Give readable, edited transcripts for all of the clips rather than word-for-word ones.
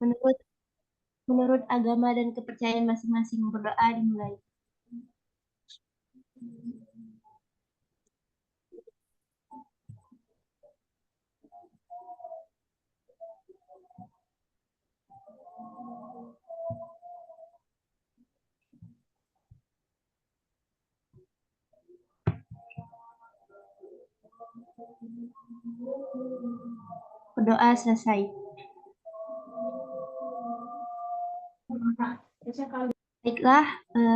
Menurut menurut agama dan kepercayaan masing-masing, berdoa dimulai. Berdoa selesai. Baiklah,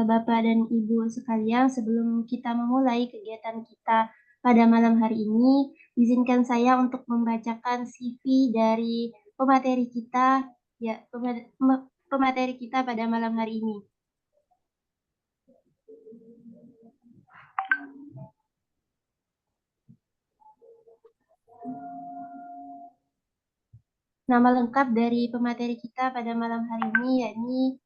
Bapak dan Ibu sekalian, sebelum kita memulai kegiatan kita pada malam hari ini, izinkan saya untuk membacakan CV dari pemateri kita, ya, pemateri kita pada malam hari ini. Nama lengkap dari pemateri kita pada malam hari ini yakni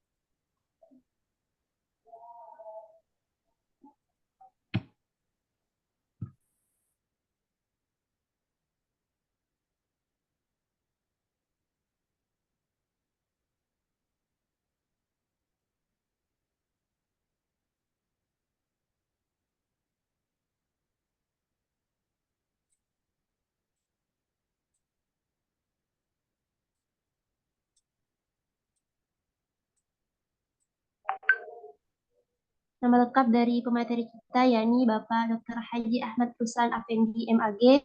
nama lengkap dari pemateri kita yakni Bapak Dr. Haji Ahmad Ruslan Afendi MAG,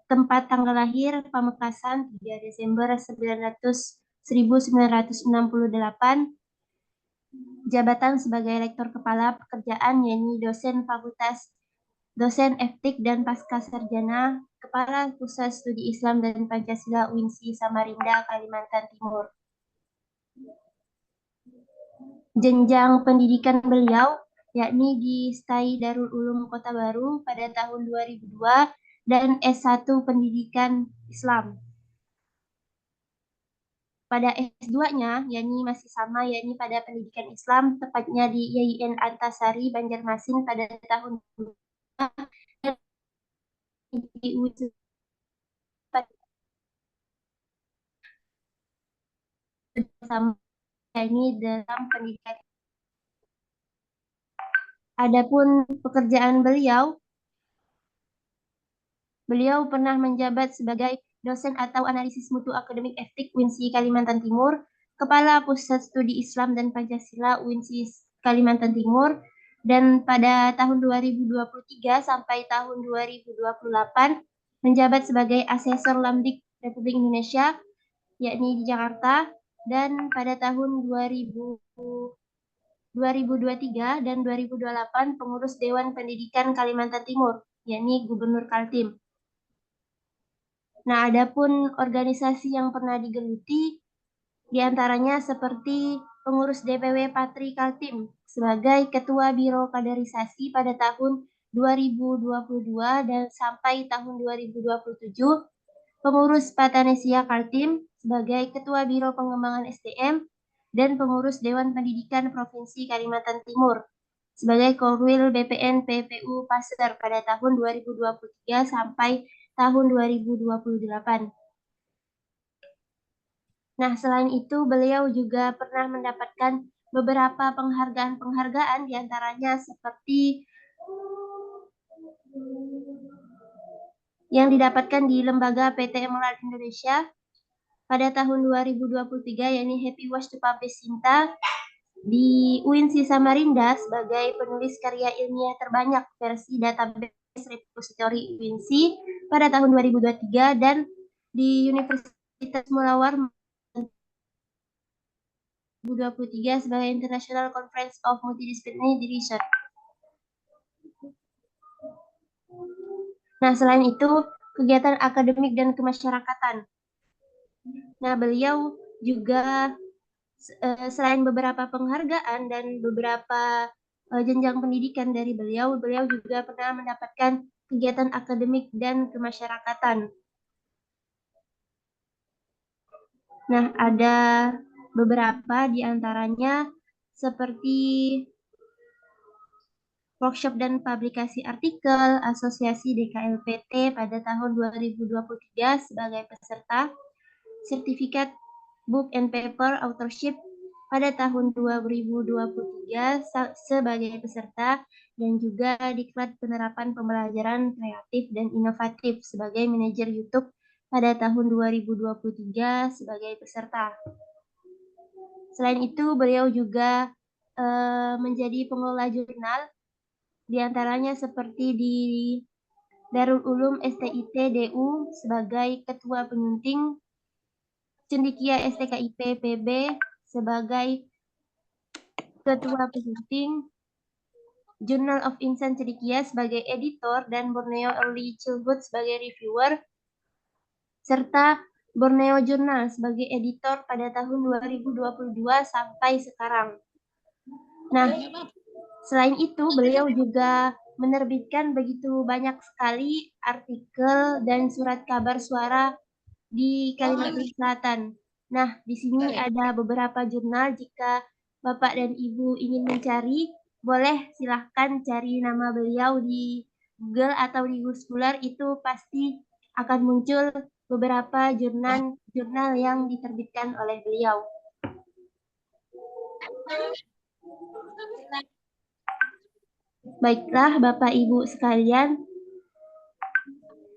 tempat tanggal lahir Pamekasan 3 Desember 1968, jabatan sebagai Rektor Kepala Pekerjaan yakni dosen etik dan pasca sarjana, Kepala Pusat Studi Islam dan Pancasila UINSI Samarinda, Kalimantan Timur. Jenjang pendidikan beliau yakni di STAI Darul Ulum Kota Baru pada tahun 2002 dan S1 Pendidikan Islam. Pada S2-nya, yakni masih sama, yakni pada pendidikan Islam, tepatnya di YIN Antasari, Banjarmasin pada tahun 2002, dan di UI sama, yakni dalam pendidikan. Adapun pekerjaan beliau pernah menjabat sebagai dosen atau analisis mutu akademik etik UINSI Kalimantan Timur, Kepala Pusat Studi Islam dan Pancasila UINSI Kalimantan Timur, dan pada tahun 2023 sampai tahun 2028 menjabat sebagai Asesor Lamdik Republik Indonesia, yakni di Jakarta, dan pada tahun 2023 dan 2028 pengurus Dewan Pendidikan Kalimantan Timur, yakni Gubernur Kaltim. Nah, adapun organisasi yang pernah digeluti, diantaranya seperti pengurus DPW Patri Kaltim sebagai Ketua Biro Kaderisasi pada tahun 2022 dan sampai tahun 2027, pengurus Patanesia Kaltim sebagai Ketua Biro Pengembangan SDM, dan pengurus Dewan Pendidikan Provinsi Kalimantan Timur sebagai Korwil BPN PPU Pasir pada tahun 2023 sampai tahun 2028. Nah, selain itu beliau juga pernah mendapatkan beberapa penghargaan-penghargaan diantaranya seperti yang didapatkan di lembaga PT Emerald Indonesia pada tahun 2023, yakni Happy Wash to Publish Sinta, di UINSI Samarinda sebagai penulis karya ilmiah terbanyak versi database repository UINSI pada tahun 2023, dan di Universitas Mulawar 2023 sebagai International Conference of Multidisciplinary Research. Nah, selain itu, kegiatan akademik dan kemasyarakatan. Nah, beliau juga selain beberapa penghargaan dan beberapa jenjang pendidikan dari beliau juga pernah mendapatkan kegiatan akademik dan kemasyarakatan. Nah, ada beberapa di antaranya seperti workshop dan publikasi artikel Asosiasi DKLPT pada tahun 2023 sebagai peserta, sertifikat Book and Paper Authorship pada tahun 2023 sebagai peserta dan juga Diklat Penerapan Pembelajaran Kreatif dan Inovatif sebagai manajer YouTube pada tahun 2023 sebagai peserta. Selain itu, beliau juga menjadi pengelola jurnal, diantaranya seperti di Darul Ulum STIT DU sebagai Ketua Penyunting, Cendikia STKIP PB sebagai Ketua Penyunting, Journal of Insan Cendikia sebagai editor, dan Borneo Early Childhood sebagai reviewer, serta Borneo Journal sebagai editor pada tahun 2022 sampai sekarang. Nah, selain itu beliau juga menerbitkan begitu banyak sekali artikel dan surat kabar suara di Kalimantan Selatan. Nah, di sini ada beberapa jurnal. Jika Bapak dan Ibu ingin mencari, boleh silahkan cari nama beliau di Google atau di Google, itu pasti akan muncul beberapa jurnal yang diterbitkan oleh beliau. Baiklah Bapak Ibu sekalian,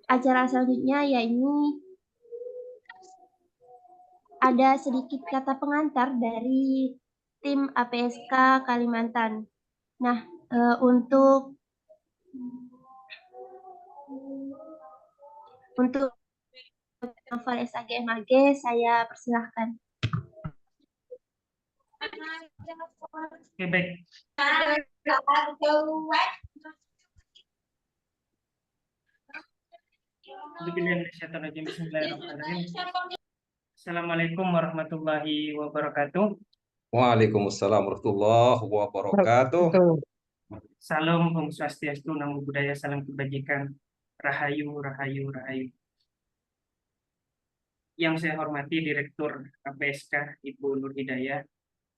acara selanjutnya yaitu ada sedikit kata pengantar dari tim APSK Kalimantan. Nah, untuk novel SAGMAG saya persilahkan. Oke, baik. Assalamualaikum warahmatullahi wabarakatuh. Waalaikumsalam warahmatullahi wabarakatuh. Salam Om Swastiastu, Namo Buddhaya, salam kebajikan, Rahayu, Rahayu, Rahayu. Yang saya hormati Direktur APSK Ibu Nur Hidayah,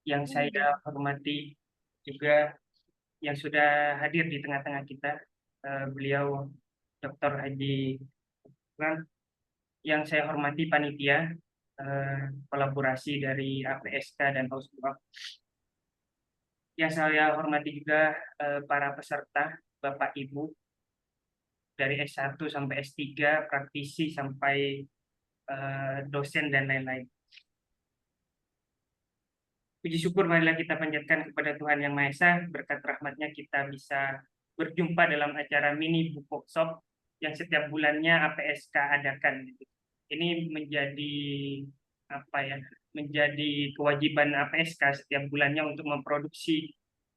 yang saya hormati juga yang sudah hadir di tengah-tengah kita, beliau Dr. Haji Ran, yang saya hormati panitia kolaborasi dari APSK dan Ausbuk. Yang saya hormati juga para peserta, Bapak Ibu, dari S1 sampai S3, praktisi sampai dosen dan lain-lain. Puji syukur marilah kita panjatkan kepada Tuhan Yang Maha Esa, berkat rahmatnya kita bisa berjumpa dalam acara mini book workshop yang setiap bulannya APSK adakan. Ini menjadi menjadi kewajiban APSK setiap bulannya untuk memproduksi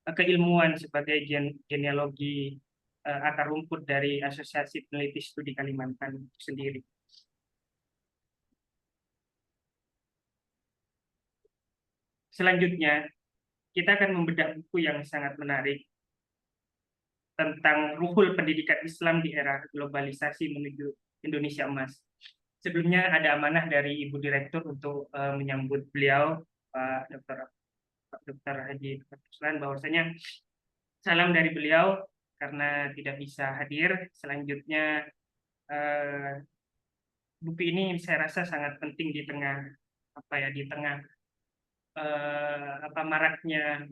keilmuan sebagai genealogi akar rumput dari Asosiasi Peneliti Studi Kalimantan sendiri. Selanjutnya, kita akan membedah buku yang sangat menarik tentang ruhul pendidikan Islam di era globalisasi menuju Indonesia Emas. Sebelumnya ada amanah dari Ibu Direktur untuk menyambut beliau, Pak Dr. Haji Ruslan, bahwasanya salam dari beliau karena tidak bisa hadir. Selanjutnya, buku ini saya rasa sangat penting di tengah maraknya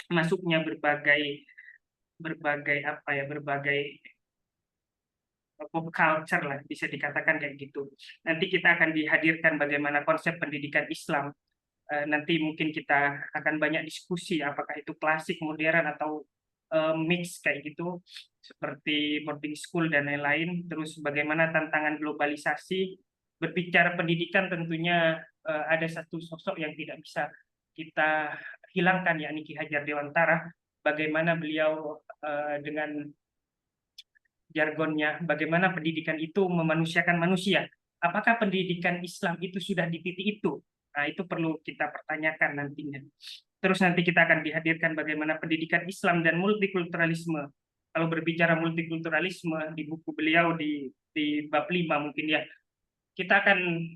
masuknya berbagai pop culture lah, bisa dikatakan kayak gitu. Nanti kita akan dihadirkan bagaimana konsep pendidikan Islam. Nanti mungkin kita akan banyak diskusi apakah itu klasik, modern, atau mix kayak gitu, seperti boarding school dan lain-lain. Terus bagaimana tantangan globalisasi. Berbicara pendidikan tentunya ada satu sosok yang tidak bisa kita hilangkan, yakni Ki Hajar Dewantara. Bagaimana beliau dengan jargonnya, bagaimana pendidikan itu memanusiakan manusia. Apakah pendidikan Islam itu sudah di titik itu? Nah, itu perlu kita pertanyakan nantinya. Terus nanti kita akan dihadirkan bagaimana pendidikan Islam dan multikulturalisme. Kalau berbicara multikulturalisme di buku beliau di bab 5 mungkin ya, kita akan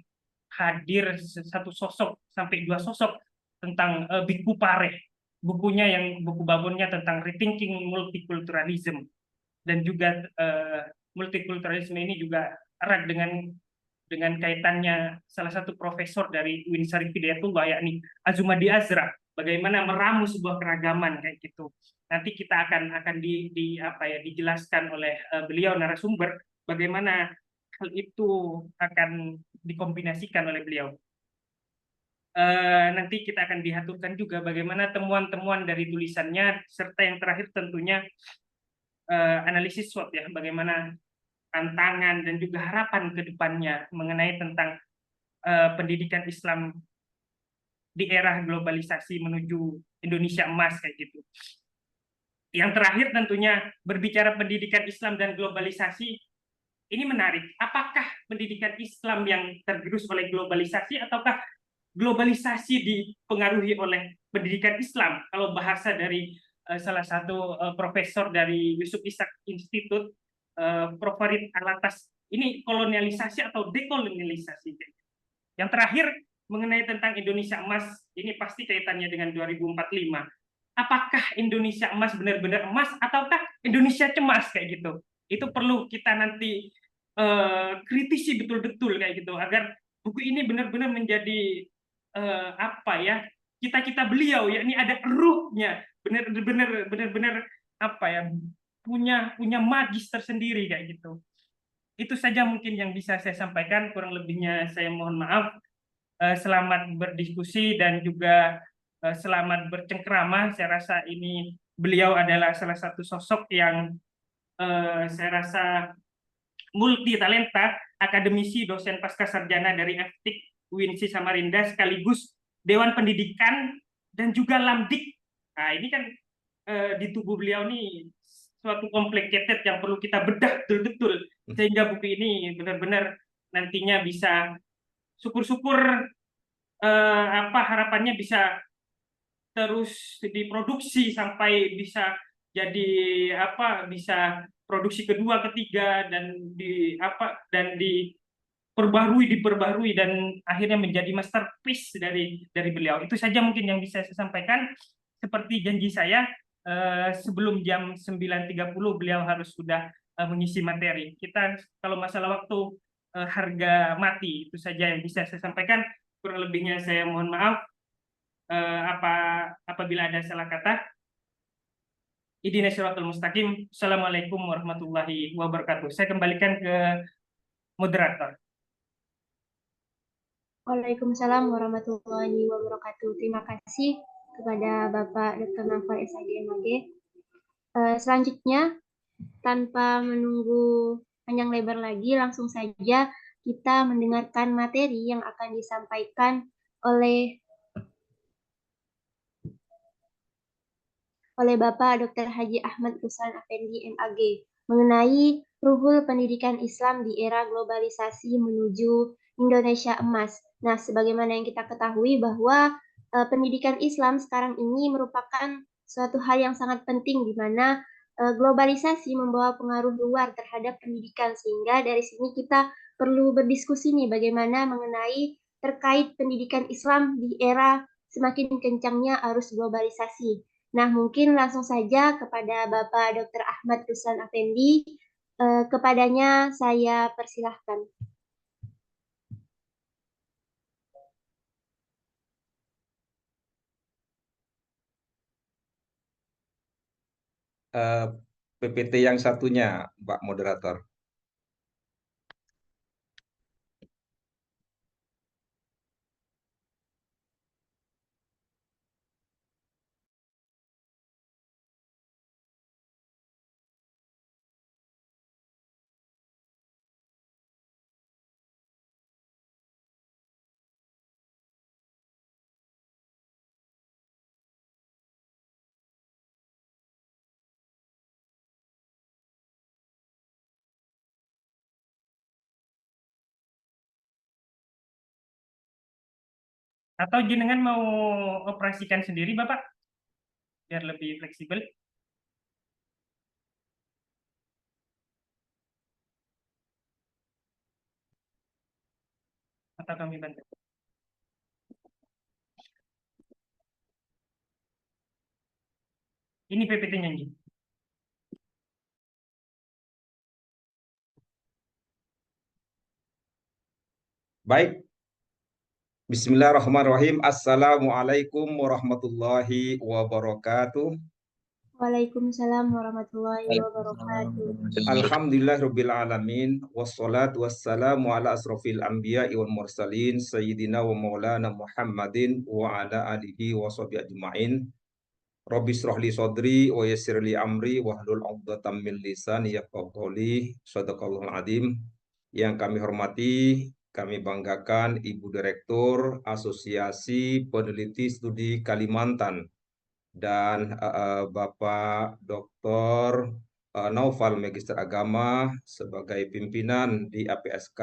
hadir satu sosok sampai 2 sosok tentang Biku Pareh. Buku babonnya tentang rethinking multiculturalism. Dan juga multikulturalisme ini juga erat dengan dengan kaitannya salah satu profesor dari UIN Syarif Hidayatullah, yakni Azumadi Azra, bagaimana meramu sebuah keragaman kayak gitu. Nanti kita akan dijelaskan oleh beliau narasumber bagaimana hal itu akan dikombinasikan oleh beliau. Nanti kita akan diaturkan juga bagaimana temuan-temuan dari tulisannya, serta yang terakhir tentunya analisis SWOT ya, bagaimana tantangan dan juga harapan ke depannya mengenai tentang pendidikan Islam di era globalisasi menuju Indonesia emas kayak gitu. Yang terakhir tentunya berbicara pendidikan Islam dan globalisasi, ini menarik. Apakah pendidikan Islam yang tergerus oleh globalisasi ataukah globalisasi dipengaruhi oleh pendidikan Islam? Kalau bahasa dari salah satu profesor dari Yusuf Ishak Institute, Prof. Farid Alatas, ini kolonialisasi atau dekolonialisasi? Yang terakhir mengenai tentang Indonesia emas, ini pasti kaitannya dengan 2045. Apakah Indonesia emas benar-benar emas ataukah Indonesia cemas kayak gitu? Itu perlu kita nanti kritisi betul-betul kayak gitu agar buku ini benar-benar menjadi cita-cita beliau, yakni ada ruhnya, benar-benar punya magis tersendiri kayak gitu. Itu saja mungkin yang bisa saya sampaikan, kurang lebihnya saya mohon maaf. Selamat berdiskusi dan juga selamat bercengkrama. Saya rasa ini beliau adalah salah satu sosok yang saya rasa multi talenta, akademisi, dosen pasca sarjana dari FTIK UINSI Samarinda, sekaligus Dewan Pendidikan dan juga Lamdik. Nah, ini kan di tubuh beliau nih suatu complicated yang perlu kita bedah betul-betul sehingga buku ini benar-benar nantinya bisa syukur-syukur harapannya bisa terus diproduksi sampai bisa jadi bisa produksi kedua, ketiga dan diperbarui dan akhirnya menjadi masterpiece dari beliau. Itu saja mungkin yang bisa saya sampaikan. Seperti janji saya, sebelum jam 9.30 beliau harus sudah mengisi materi. Kita kalau masalah waktu harga mati, itu saja yang bisa saya sampaikan. Kurang lebihnya saya mohon maaf apabila ada salah kata. Ihdinas siratal mustaqim. Assalamualaikum warahmatullahi wabarakatuh. Saya kembalikan ke moderator. Waalaikumsalam warahmatullahi wabarakatuh. Terima kasih kepada Bapak Dr. Naufal SID MAG. Selanjutnya, tanpa menunggu panjang lebar lagi, langsung saja kita mendengarkan materi yang akan disampaikan oleh Bapak Dr. Haji Ahmad Ruslan Effendi MAG mengenai ruhul pendidikan Islam di era globalisasi menuju Indonesia emas. Nah, sebagaimana yang kita ketahui bahwa pendidikan Islam sekarang ini merupakan suatu hal yang sangat penting di mana globalisasi membawa pengaruh luar terhadap pendidikan, sehingga dari sini kita perlu berdiskusi nih bagaimana mengenai terkait pendidikan Islam di era semakin kencangnya arus globalisasi. Nah, mungkin langsung saja kepada Bapak Dr. Ahmad Ruslan Effendi, kepadanya saya persilahkan. PPT yang satunya, Pak Moderator. Atau jenengan mau operasikan sendiri, Bapak? Biar lebih fleksibel. Atau kami bantu? Ini PPT-nya, Nji. Baik, Bismillahirrahmanirrahim. Assalamualaikum warahmatullahi wabarakatuh. Waalaikumsalam warahmatullahi wabarakatuh. Alhamdulillahirabbil alamin wassalatu wassalamu ala asrofil anbiya'i wal mursalin sayyidina wa maulana Muhammadin wa ala alihi wa sahbihi ajmain. Rabbi shrahli sodri wa yassirli amri wahlul 'uqdatam min lisani yafqahu qawli. Shadaqallahul adzim. Yang kami hormati, kami banggakan Ibu Direktur Asosiasi Peneliti Studi Kalimantan dan Bapak Dr. Naufal Magister Agama sebagai pimpinan di APSK.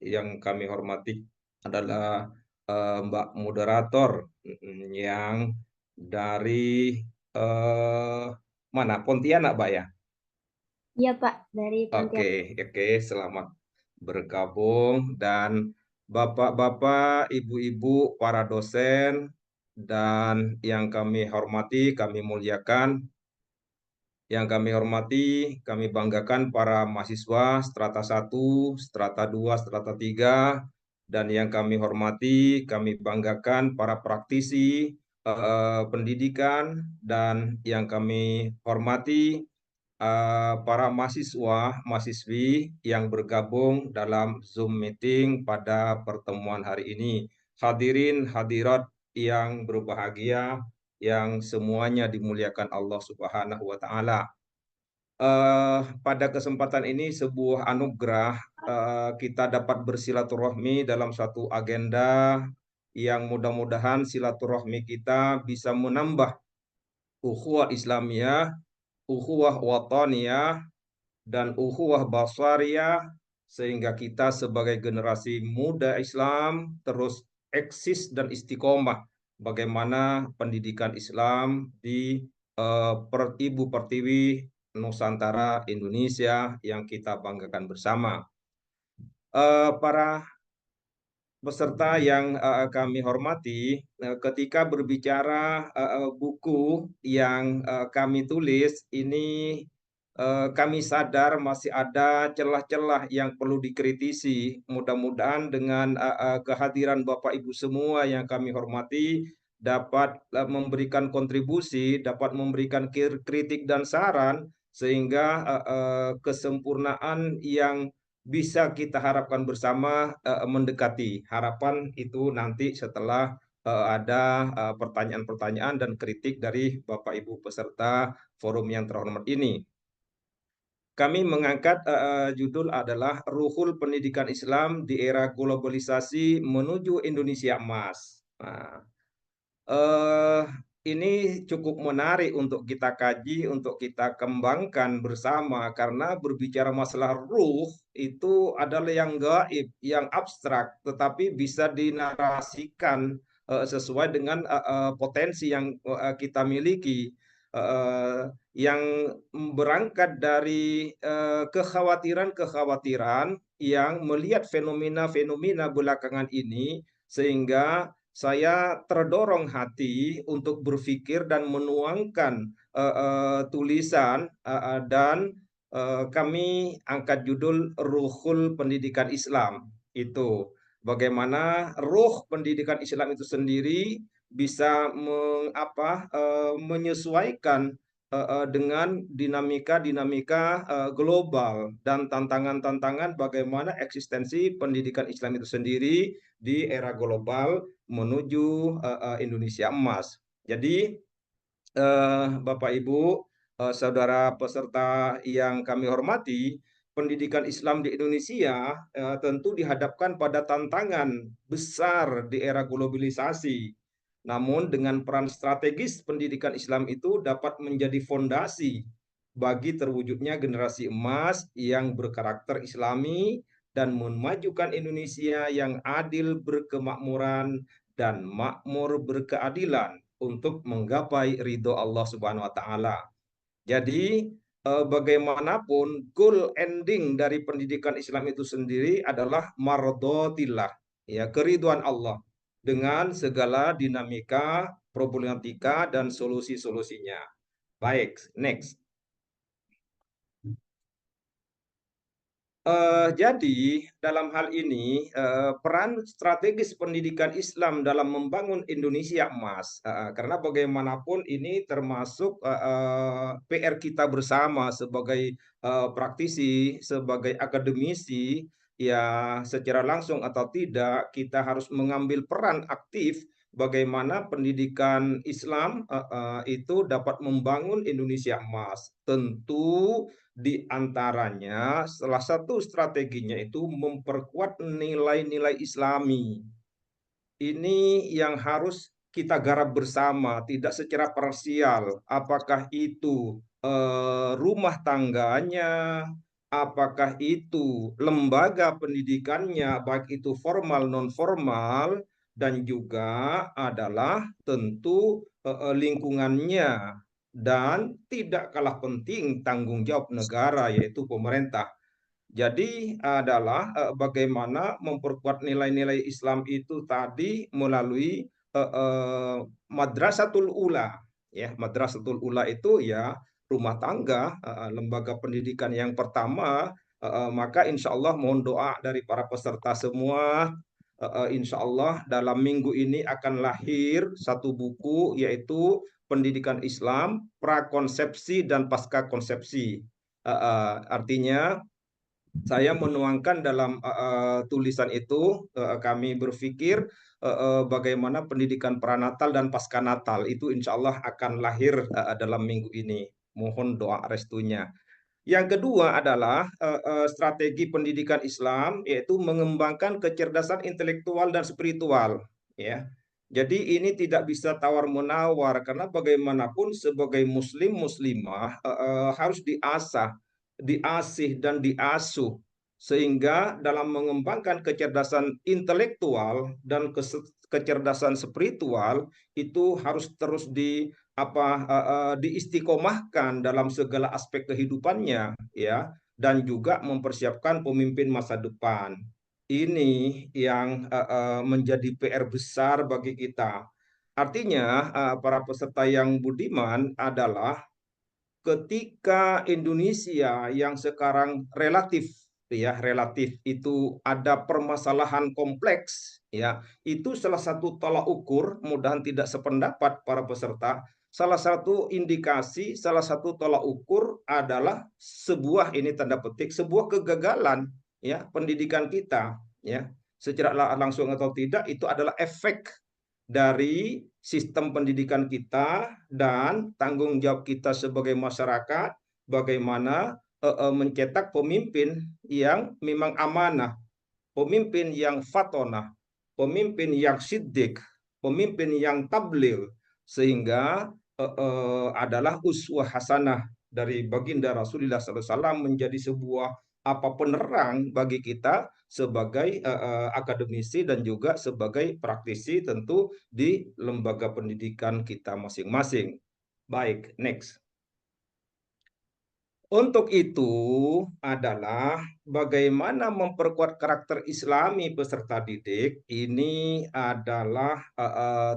Yang kami hormati adalah Mbak Moderator yang dari mana? Pontianak, Mbak ya? Iya Pak, dari Pontianak. Oke, selamat bergabung dan Bapak-bapak, Ibu-ibu, para dosen dan yang kami hormati, kami muliakan, yang kami hormati, kami banggakan para mahasiswa strata 1, strata 2, strata 3, dan yang kami hormati, kami banggakan para praktisi pendidikan, dan yang kami hormati para mahasiswa, mahasiswi yang bergabung dalam Zoom meeting pada pertemuan hari ini. Hadirin hadirat yang berbahagia, yang semuanya dimuliakan Allah Subhanahu wa Ta'ala. Pada kesempatan ini sebuah anugerah kita dapat bersilaturahmi dalam satu agenda yang mudah-mudahan silaturahmi kita bisa menambah ukhuwah Islamiyah, ukhuwah wataniyah, dan ukhuwah basariyah, sehingga kita sebagai generasi muda Islam terus eksis dan istiqomah bagaimana pendidikan Islam di Ibu Pertiwi Nusantara Indonesia yang kita banggakan bersama. Para peserta yang kami hormati, ketika berbicara buku yang kami tulis ini, kami sadar masih ada celah-celah yang perlu dikritisi. Mudah-mudahan dengan kehadiran Bapak Ibu semua yang kami hormati dapat memberikan kontribusi, dapat memberikan kritik dan saran sehingga kesempurnaan yang bisa kita harapkan bersama mendekati. Harapan itu nanti setelah ada pertanyaan-pertanyaan dan kritik dari Bapak Ibu peserta forum yang terhormat ini. Kami mengangkat judul adalah Ruhul Pendidikan Islam di Era Globalisasi Menuju Indonesia Emas. Nah, ini cukup menarik untuk kita kaji, untuk kita kembangkan bersama, karena berbicara masalah ruh itu adalah yang gaib, yang abstrak, tetapi bisa dinarasikan sesuai dengan potensi yang kita miliki, yang berangkat dari kekhawatiran-kekhawatiran yang melihat fenomena-fenomena belakangan ini, sehingga saya terdorong hati untuk berpikir dan menuangkan tulisan dan kami angkat judul Ruhul Pendidikan Islam. Itu bagaimana ruh pendidikan Islam itu sendiri bisa menyesuaikan dengan dinamika-dinamika global dan tantangan-tantangan bagaimana eksistensi pendidikan Islam itu sendiri di era global menuju Indonesia Emas. Jadi Bapak Ibu, saudara peserta yang kami hormati, pendidikan Islam di Indonesia tentu dihadapkan pada tantangan besar di era globalisasi. Namun dengan peran strategis pendidikan Islam itu dapat menjadi fondasi bagi terwujudnya generasi emas yang berkarakter Islami dan memajukan Indonesia yang adil, berkemakmuran, dan makmur berkeadilan untuk menggapai ridho Allah Subhanahu wa Ta'ala. Jadi bagaimanapun goal ending dari pendidikan Islam itu sendiri adalah mardotillah, ya, keriduan Allah dengan segala dinamika, problematika, dan Baik, next. Jadi dalam hal ini peran strategis pendidikan Islam dalam membangun Indonesia emas, karena bagaimanapun ini termasuk PR kita bersama sebagai praktisi, sebagai akademisi, ya secara langsung atau tidak kita harus mengambil peran aktif bagaimana pendidikan Islam itu dapat membangun Indonesia emas. Tentu di antaranya, salah satu strateginya itu memperkuat nilai-nilai Islami. Ini yang harus kita garap bersama, tidak secara parsial. Apakah itu rumah tangganya, apakah itu lembaga pendidikannya, baik itu formal non formal, dan juga adalah tentu lingkungannya, dan tidak kalah penting tanggung jawab negara yaitu pemerintah. Jadi adalah bagaimana memperkuat nilai-nilai Islam itu tadi melalui Madrasatul Ula. Ya, Madrasatul Ula itu ya rumah tangga, lembaga pendidikan yang pertama. Maka insya Allah mohon doa dari para peserta semua. Insya Allah dalam minggu ini akan lahir satu buku yaitu Pendidikan Islam, Prakonsepsi dan Pasca Konsepsi. Artinya saya menuangkan dalam tulisan itu, kami berpikir bagaimana pendidikan pranatal dan pasca natal itu insya Allah akan lahir dalam minggu ini. Mohon doa restunya. Yang kedua adalah strategi pendidikan Islam, yaitu mengembangkan kecerdasan intelektual dan spiritual. Ya, jadi ini tidak bisa tawar menawar karena bagaimanapun sebagai Muslim Muslimah harus diasah, diasih dan diasuh sehingga dalam mengembangkan kecerdasan intelektual dan kecerdasan spiritual itu harus terus diistiqomahkan dalam segala aspek kehidupannya, ya, dan juga mempersiapkan pemimpin masa depan. Ini yang menjadi PR besar bagi kita. Artinya para peserta yang budiman adalah ketika Indonesia yang sekarang relatif itu ada permasalahan kompleks, ya, itu salah satu tolak ukur, mudahan tidak sependapat para peserta, salah satu indikasi, salah satu tolak ukur adalah sebuah, ini tanda petik, sebuah kegagalan, ya, pendidikan kita, ya, secara langsung atau tidak itu adalah efek dari sistem pendidikan kita dan tanggung jawab kita sebagai masyarakat bagaimana mencetak pemimpin yang memang amanah, pemimpin yang fatonah, pemimpin yang siddiq, pemimpin yang tablil, sehingga adalah uswah hasanah dari baginda Rasulullah SAW menjadi sebuah penerang bagi kita sebagai akademisi dan juga sebagai praktisi tentu di lembaga pendidikan kita masing-masing. Baik, next. Untuk itu adalah bagaimana memperkuat karakter Islami peserta didik. Ini adalah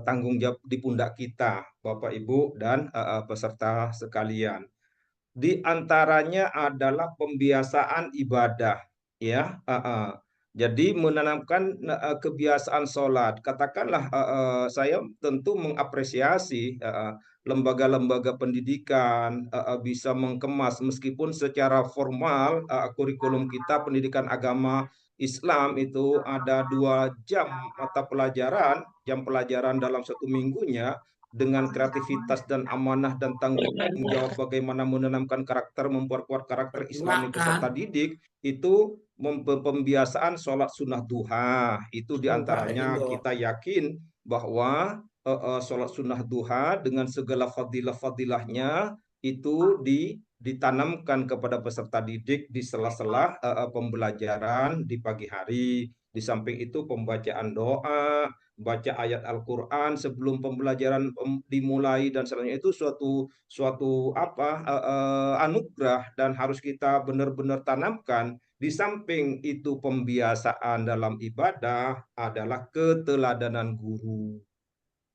tanggung jawab di pundak kita, Bapak Ibu dan peserta sekalian. Di antaranya adalah pembiasaan ibadah, ya. Jadi menanamkan kebiasaan sholat. Katakanlah saya tentu mengapresiasi lembaga-lembaga pendidikan bisa mengemas meskipun secara formal kurikulum kita pendidikan agama Islam itu ada 2 jam mata pelajaran, jam pelajaran dalam satu minggunya dengan kreativitas dan amanah dan tanggung jawab bagaimana menanamkan karakter, memperkuat karakter Islami peserta didik itu pembiasaan sholat sunnah duha. Itu diantaranya kita yakin bahwa sholat sunnah duha dengan segala fadilah-fadilahnya itu ditanamkan kepada peserta didik di sela-sela pembelajaran di pagi hari. Di samping itu pembacaan doa, baca ayat Al-Quran sebelum pembelajaran dimulai dan selanjutnya itu suatu anugerah dan harus kita benar-benar tanamkan. Di samping itu pembiasaan dalam ibadah adalah keteladanan guru.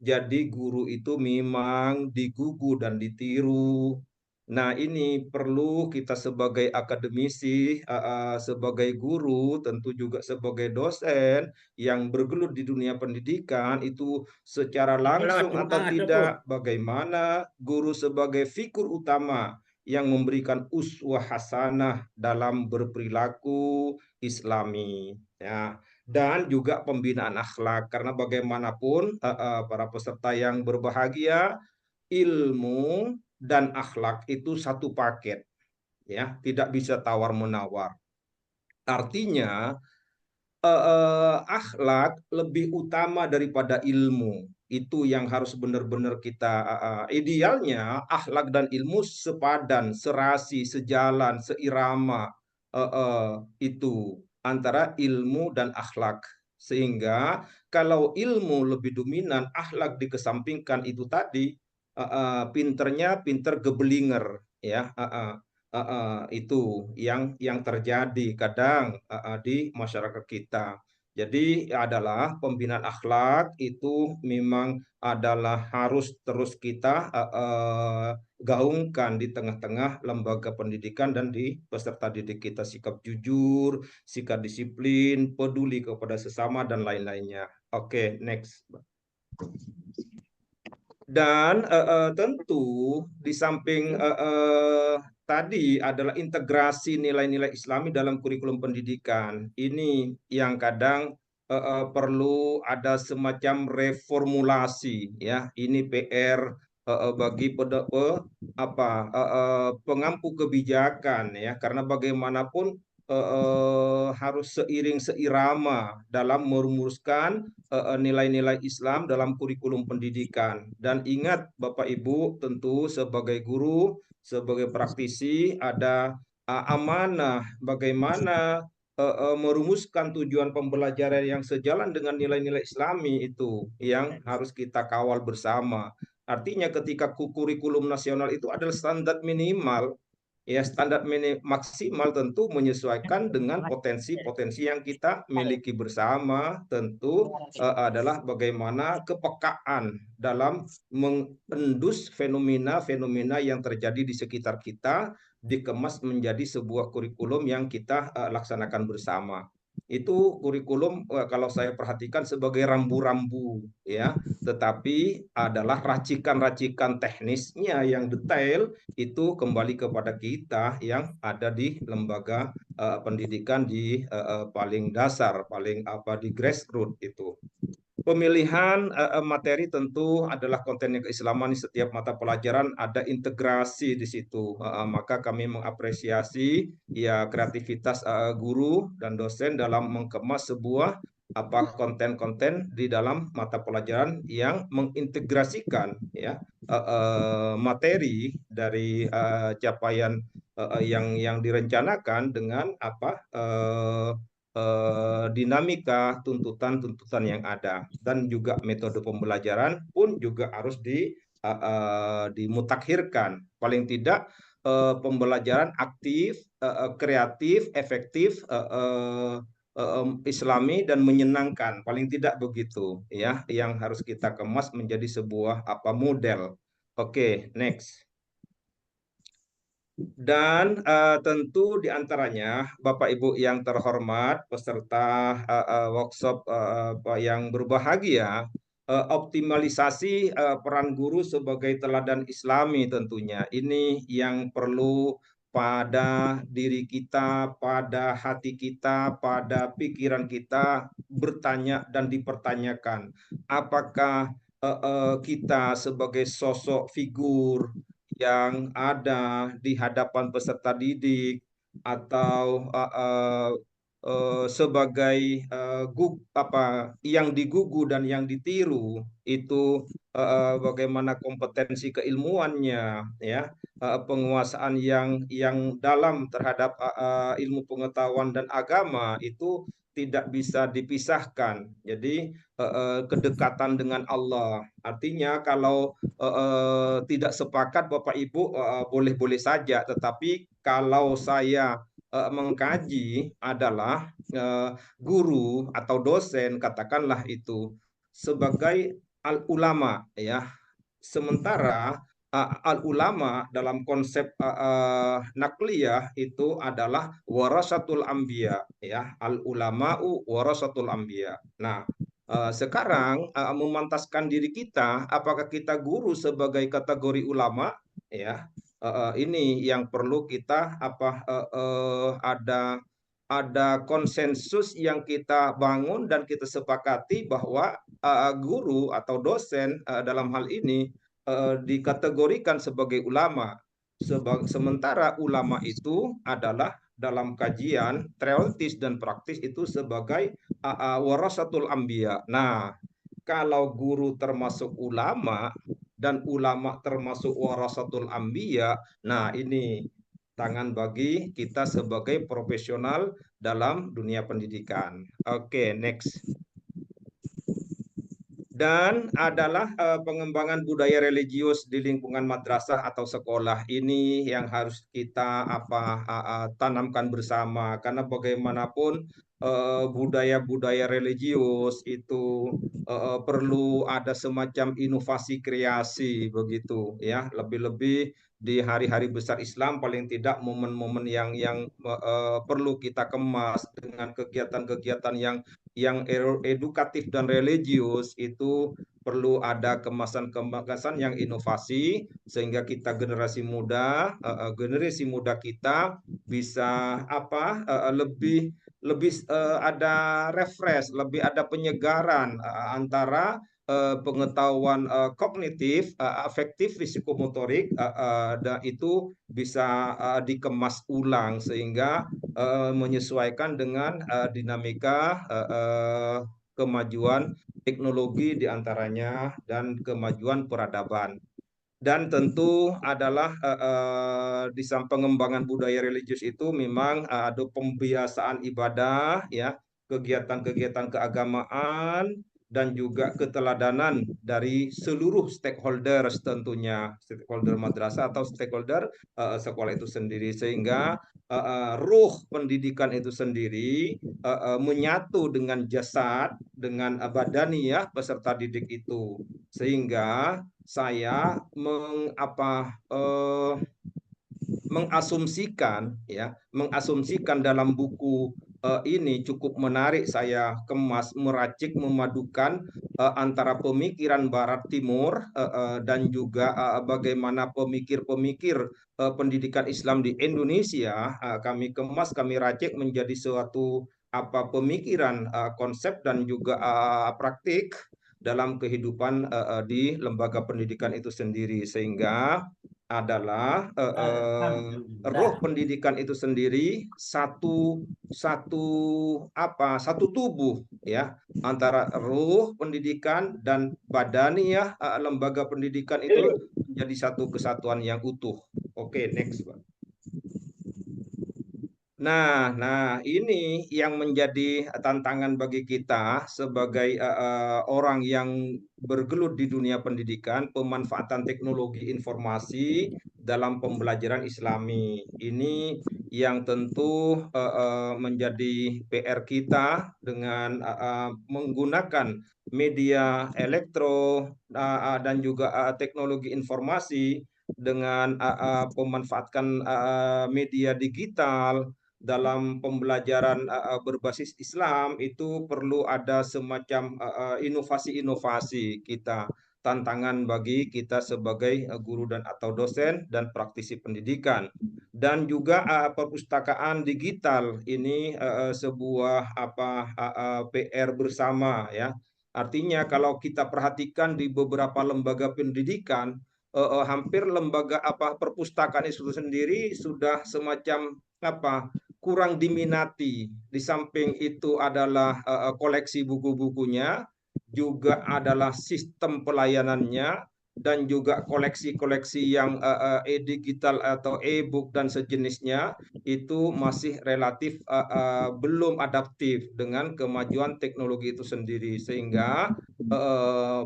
Jadi guru itu memang digugu dan ditiru. Nah, ini perlu kita sebagai akademisi, sebagai guru, tentu juga sebagai dosen yang bergelut di dunia pendidikan itu secara Selamat langsung atau Jumat, Doko. tidak, bagaimana guru sebagai figur utama yang memberikan uswah hasanah dalam berperilaku Islami, ya. Dan juga pembinaan akhlak, karena bagaimanapun para peserta yang berbahagia, ilmu dan akhlak itu satu paket, ya, tidak bisa tawar menawar. Artinya akhlak lebih utama daripada ilmu. Itu yang harus benar-benar kita idealnya akhlak dan ilmu sepadan, serasi, sejalan, seirama, itu antara ilmu dan akhlak. Sehingga kalau ilmu lebih dominan, akhlak dikesampingkan, itu tadi pinternya pinter gebelinger, ya. Itu yang terjadi kadang di masyarakat kita. Jadi adalah pembinaan akhlak itu memang adalah harus terus kita gaungkan di tengah-tengah lembaga pendidikan dan di peserta didik kita, sikap jujur, sikap disiplin, peduli kepada sesama dan lain-lainnya. Oke, next. Dan tentu di samping tadi adalah integrasi nilai-nilai Islami dalam kurikulum pendidikan. Ini yang kadang perlu ada semacam reformulasi, ya. Ini PR bagi pengampu kebijakan, ya, karena bagaimanapun harus seiring seirama dalam merumuskan nilai-nilai Islam dalam kurikulum pendidikan. Dan ingat Bapak Ibu, tentu sebagai guru, sebagai praktisi ada amanah bagaimana merumuskan tujuan pembelajaran yang sejalan dengan nilai-nilai Islami, itu yang harus kita kawal bersama. Artinya ketika kurikulum nasional itu adalah standar minimal, ya, standar maksimal tentu menyesuaikan dengan potensi-potensi yang kita miliki bersama. Tentu adalah bagaimana kepekaan dalam mengendus fenomena-fenomena yang terjadi di sekitar kita, dikemas menjadi sebuah kurikulum yang kita laksanakan bersama. Itu kurikulum kalau saya perhatikan sebagai rambu-rambu, ya, tetapi adalah racikan-racikan teknisnya yang detail itu kembali kepada kita yang ada di lembaga pendidikan di paling dasar, paling di grassroots itu. Pemilihan materi tentu adalah kontennya keislaman, di setiap mata pelajaran ada integrasi di situ. Maka kami mengapresiasi ya kreativitas guru dan dosen dalam mengemas sebuah konten-konten di dalam mata pelajaran yang mengintegrasikan, ya, materi dari capaian yang direncanakan dengan dinamika tuntutan-tuntutan yang ada, dan juga metode pembelajaran pun juga harus dimutakhirkan. Paling tidak pembelajaran aktif, kreatif, efektif, Islami dan menyenangkan, paling tidak begitu, ya, yang harus kita kemas menjadi sebuah model. Oke, next. Dan tentu diantaranya Bapak Ibu yang terhormat, peserta workshop yang berbahagia, optimalisasi peran guru sebagai teladan Islami tentunya. Ini yang perlu pada diri kita, pada hati kita, pada pikiran kita bertanya dan dipertanyakan. Apakah kita sebagai sosok figur yang ada di hadapan peserta didik atau sebagai yang digugu dan yang ditiru, itu bagaimana kompetensi keilmuannya, ya, penguasaan yang dalam terhadap ilmu pengetahuan dan agama itu tidak bisa dipisahkan. Jadi kedekatan dengan Allah. Artinya kalau tidak sepakat Bapak Ibu boleh-boleh saja, tetapi kalau saya mengkaji adalah guru atau dosen, katakanlah itu sebagai ulama, ya, sementara al-ulama dalam konsep nakliyah itu adalah warasatul anbiya, ya, al-ulama'u warasatul anbiya. Nah, sekarang memantaskan diri kita, apakah kita guru sebagai kategori ulama, ya, ini yang perlu kita ada konsensus yang kita bangun dan kita sepakati bahwa guru atau dosen dalam hal ini dikategorikan sebagai ulama. Sementara ulama itu adalah dalam kajian teoritis dan praktis itu sebagai warasatul anbiya. Nah, kalau guru termasuk ulama dan ulama termasuk warasatul anbiya, nah ini tangan bagi kita sebagai profesional dalam dunia pendidikan. Oke, next. Dan adalah pengembangan budaya religius di lingkungan madrasah atau sekolah ini yang harus kita tanamkan bersama, karena bagaimanapun budaya-budaya religius itu perlu ada semacam inovasi kreasi begitu ya, lebih-lebih di hari-hari besar Islam paling tidak momen-momen yang perlu kita kemas dengan kegiatan-kegiatan yang edukatif dan religius itu perlu ada kemasan-kemasan yang inovasi sehingga kita generasi muda kita bisa lebih lebih ada refresh, lebih ada penyegaran antara pengetahuan kognitif, afektif, psikomotorik dan itu bisa dikemas ulang sehingga menyesuaikan dengan dinamika kemajuan teknologi diantaranya dan kemajuan peradaban. Dan tentu adalah di samping pengembangan budaya religius itu memang ada pembiasaan ibadah, ya, kegiatan-kegiatan keagamaan dan juga keteladanan dari seluruh stakeholders, tentunya stakeholder madrasah atau stakeholder sekolah itu sendiri, sehingga ruh pendidikan itu sendiri menyatu dengan jasad, dengan badaniyah peserta didik itu, sehingga saya mengasumsikan dalam buku ini cukup menarik, saya kemas, meracik, memadukan antara pemikiran Barat Timur dan juga bagaimana pemikir-pemikir pendidikan Islam di Indonesia, kami kemas, kami racik menjadi suatu pemikiran, konsep dan juga praktik dalam kehidupan di lembaga pendidikan itu sendiri, sehingga adalah roh pendidikan itu sendiri satu tubuh, ya, antara roh pendidikan dan badaniyah lembaga pendidikan itu menjadi satu kesatuan yang utuh. Oke, next, Pak. Nah, ini yang menjadi tantangan bagi kita sebagai orang yang bergelut di dunia pendidikan, pemanfaatan teknologi informasi dalam pembelajaran Islami. Ini yang tentu menjadi PR kita dengan menggunakan media dan juga teknologi informasi dengan memanfaatkan media digital dalam pembelajaran berbasis Islam itu perlu ada semacam inovasi-inovasi kita, tantangan bagi kita sebagai guru dan atau dosen dan praktisi pendidikan. Dan juga perpustakaan digital ini sebuah PR bersama, ya. Artinya kalau kita perhatikan di beberapa lembaga pendidikan, hampir lembaga perpustakaan itu sendiri sudah semacam kurang diminati. Di samping itu adalah koleksi buku-bukunya, juga adalah sistem pelayanannya, dan juga koleksi-koleksi yang e-digital atau e-book dan sejenisnya itu masih relatif belum adaptif dengan kemajuan teknologi itu sendiri, sehingga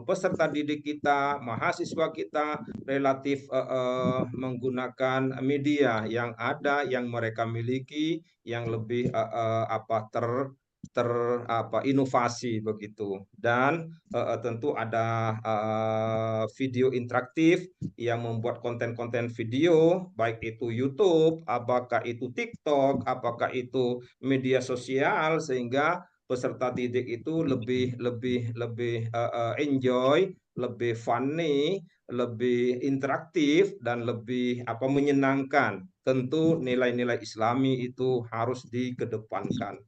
peserta didik kita, mahasiswa kita relatif menggunakan media yang ada, yang mereka miliki, yang lebih inovasi begitu. Dan tentu ada video interaktif yang membuat konten-konten video, baik itu YouTube, apakah itu TikTok, apakah itu media sosial, sehingga peserta didik itu lebih enjoy, lebih funny, lebih interaktif, dan lebih menyenangkan. Tentu nilai-nilai Islami itu harus dikedepankan.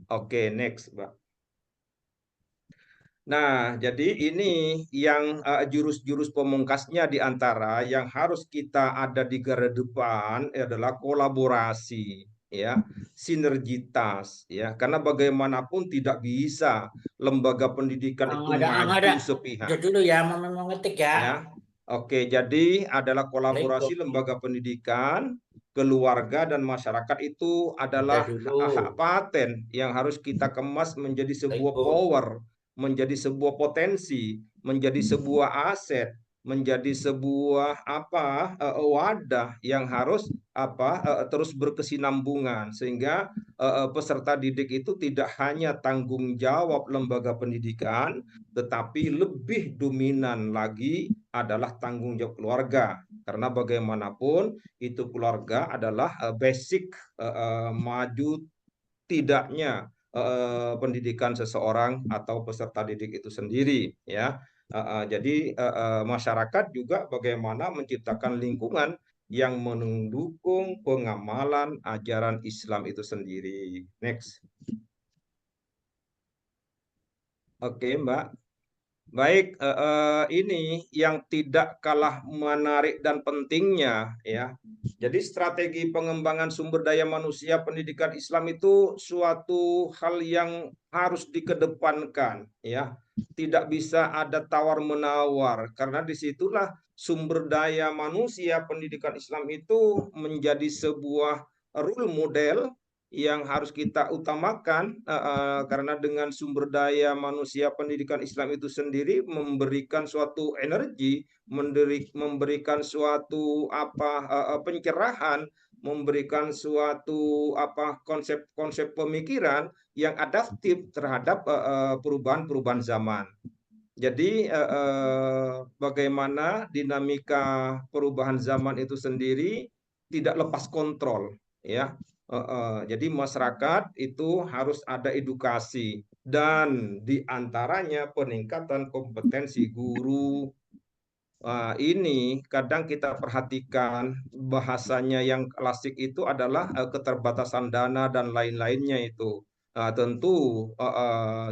Oke, next, Mbak. Nah, jadi ini yang jurus-jurus pemungkasnya di antara yang harus kita ada di garda depan adalah kolaborasi, ya, sinergitas, ya. Karena bagaimanapun tidak bisa lembaga pendidikan itu Ada. maju sepihak, Jujur dulu ya, mau ngetik ya. ya. Oke, jadi adalah kolaborasi lembaga pendidikan, keluarga, dan masyarakat itu adalah hak paten yang harus kita kemas menjadi sebuah power, menjadi sebuah potensi, menjadi sebuah aset, menjadi sebuah wadah yang harus terus berkesinambungan, sehingga peserta didik itu tidak hanya tanggung jawab lembaga pendidikan, tetapi lebih dominan lagi adalah tanggung jawab keluarga. Karena bagaimanapun itu keluarga adalah basic maju tidaknya pendidikan seseorang atau peserta didik itu sendiri, ya. Jadi masyarakat juga bagaimana menciptakan lingkungan yang mendukung pengamalan ajaran Islam itu sendiri. Next. Oke, Mbak. Baik, ini yang tidak kalah menarik dan pentingnya, ya. Jadi strategi pengembangan sumber daya manusia pendidikan Islam itu suatu hal yang harus dikedepankan, ya. Tidak bisa ada tawar-menawar, karena disitulah sumber daya manusia pendidikan Islam itu menjadi sebuah role model yang harus kita utamakan, karena dengan sumber daya manusia pendidikan Islam itu sendiri memberikan suatu energi, memberikan suatu pencerahan, memberikan suatu konsep-konsep pemikiran yang adaptif terhadap perubahan-perubahan zaman. Jadi bagaimana dinamika perubahan zaman itu sendiri tidak lepas kontrol, ya. Jadi masyarakat itu harus ada edukasi, dan diantaranya peningkatan kompetensi guru. Ini kadang kita perhatikan bahasanya yang klasik itu adalah keterbatasan dana dan lain-lainnya itu. Tentu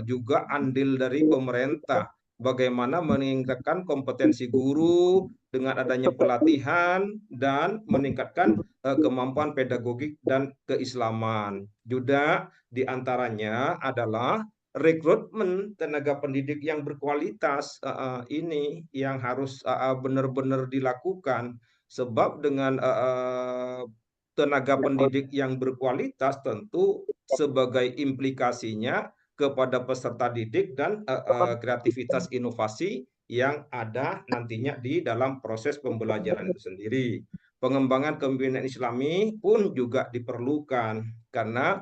juga andil dari pemerintah bagaimana meningkatkan kompetensi guru dengan adanya pelatihan dan meningkatkan kemampuan pedagogik dan keislaman. Juga diantaranya adalah rekrutmen tenaga pendidik yang berkualitas, ini yang harus benar-benar dilakukan, sebab dengan tenaga pendidik yang berkualitas tentu sebagai implikasinya kepada peserta didik dan kreativitas inovasi yang ada nantinya di dalam proses pembelajaran itu sendiri. Pengembangan kepemimpinan Islami pun juga diperlukan, karena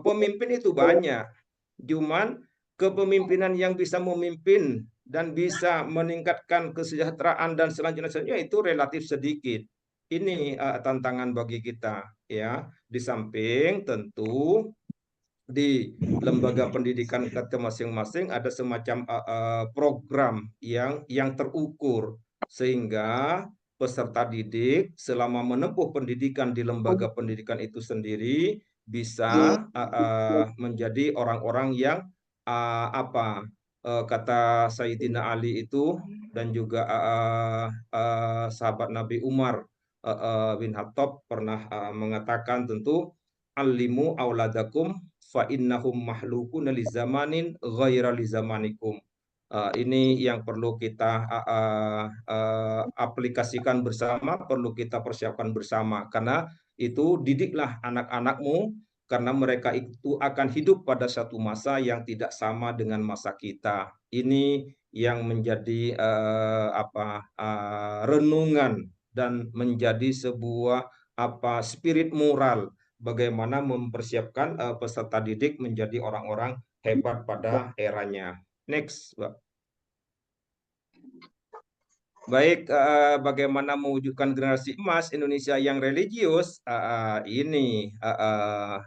pemimpin itu banyak, cuman kepemimpinan yang bisa memimpin dan bisa meningkatkan kesejahteraan dan selanjutnya itu relatif sedikit. Ini tantangan bagi kita, ya. Di samping tentu di lembaga pendidikan kita masing-masing ada semacam program yang terukur, sehingga peserta didik selama menempuh pendidikan di lembaga pendidikan itu sendiri bisa menjadi orang-orang yang kata Sayyidina Ali itu, dan juga sahabat Nabi Umar bin Khattab pernah mengatakan, tentu alimu auladakum fa innahum mahlukuna li zamanin ghaira li zamanikum. Ini yang perlu kita aplikasikan bersama, perlu kita persiapkan bersama, karena itu didiklah anak-anakmu, karena mereka itu akan hidup pada satu masa yang tidak sama dengan masa kita. Ini yang menjadi renungan dan menjadi sebuah spirit moral bagaimana mempersiapkan peserta didik menjadi orang-orang hebat pada eranya. Next, Mbak. Baik, bagaimana mewujudkan generasi emas Indonesia yang religius, ini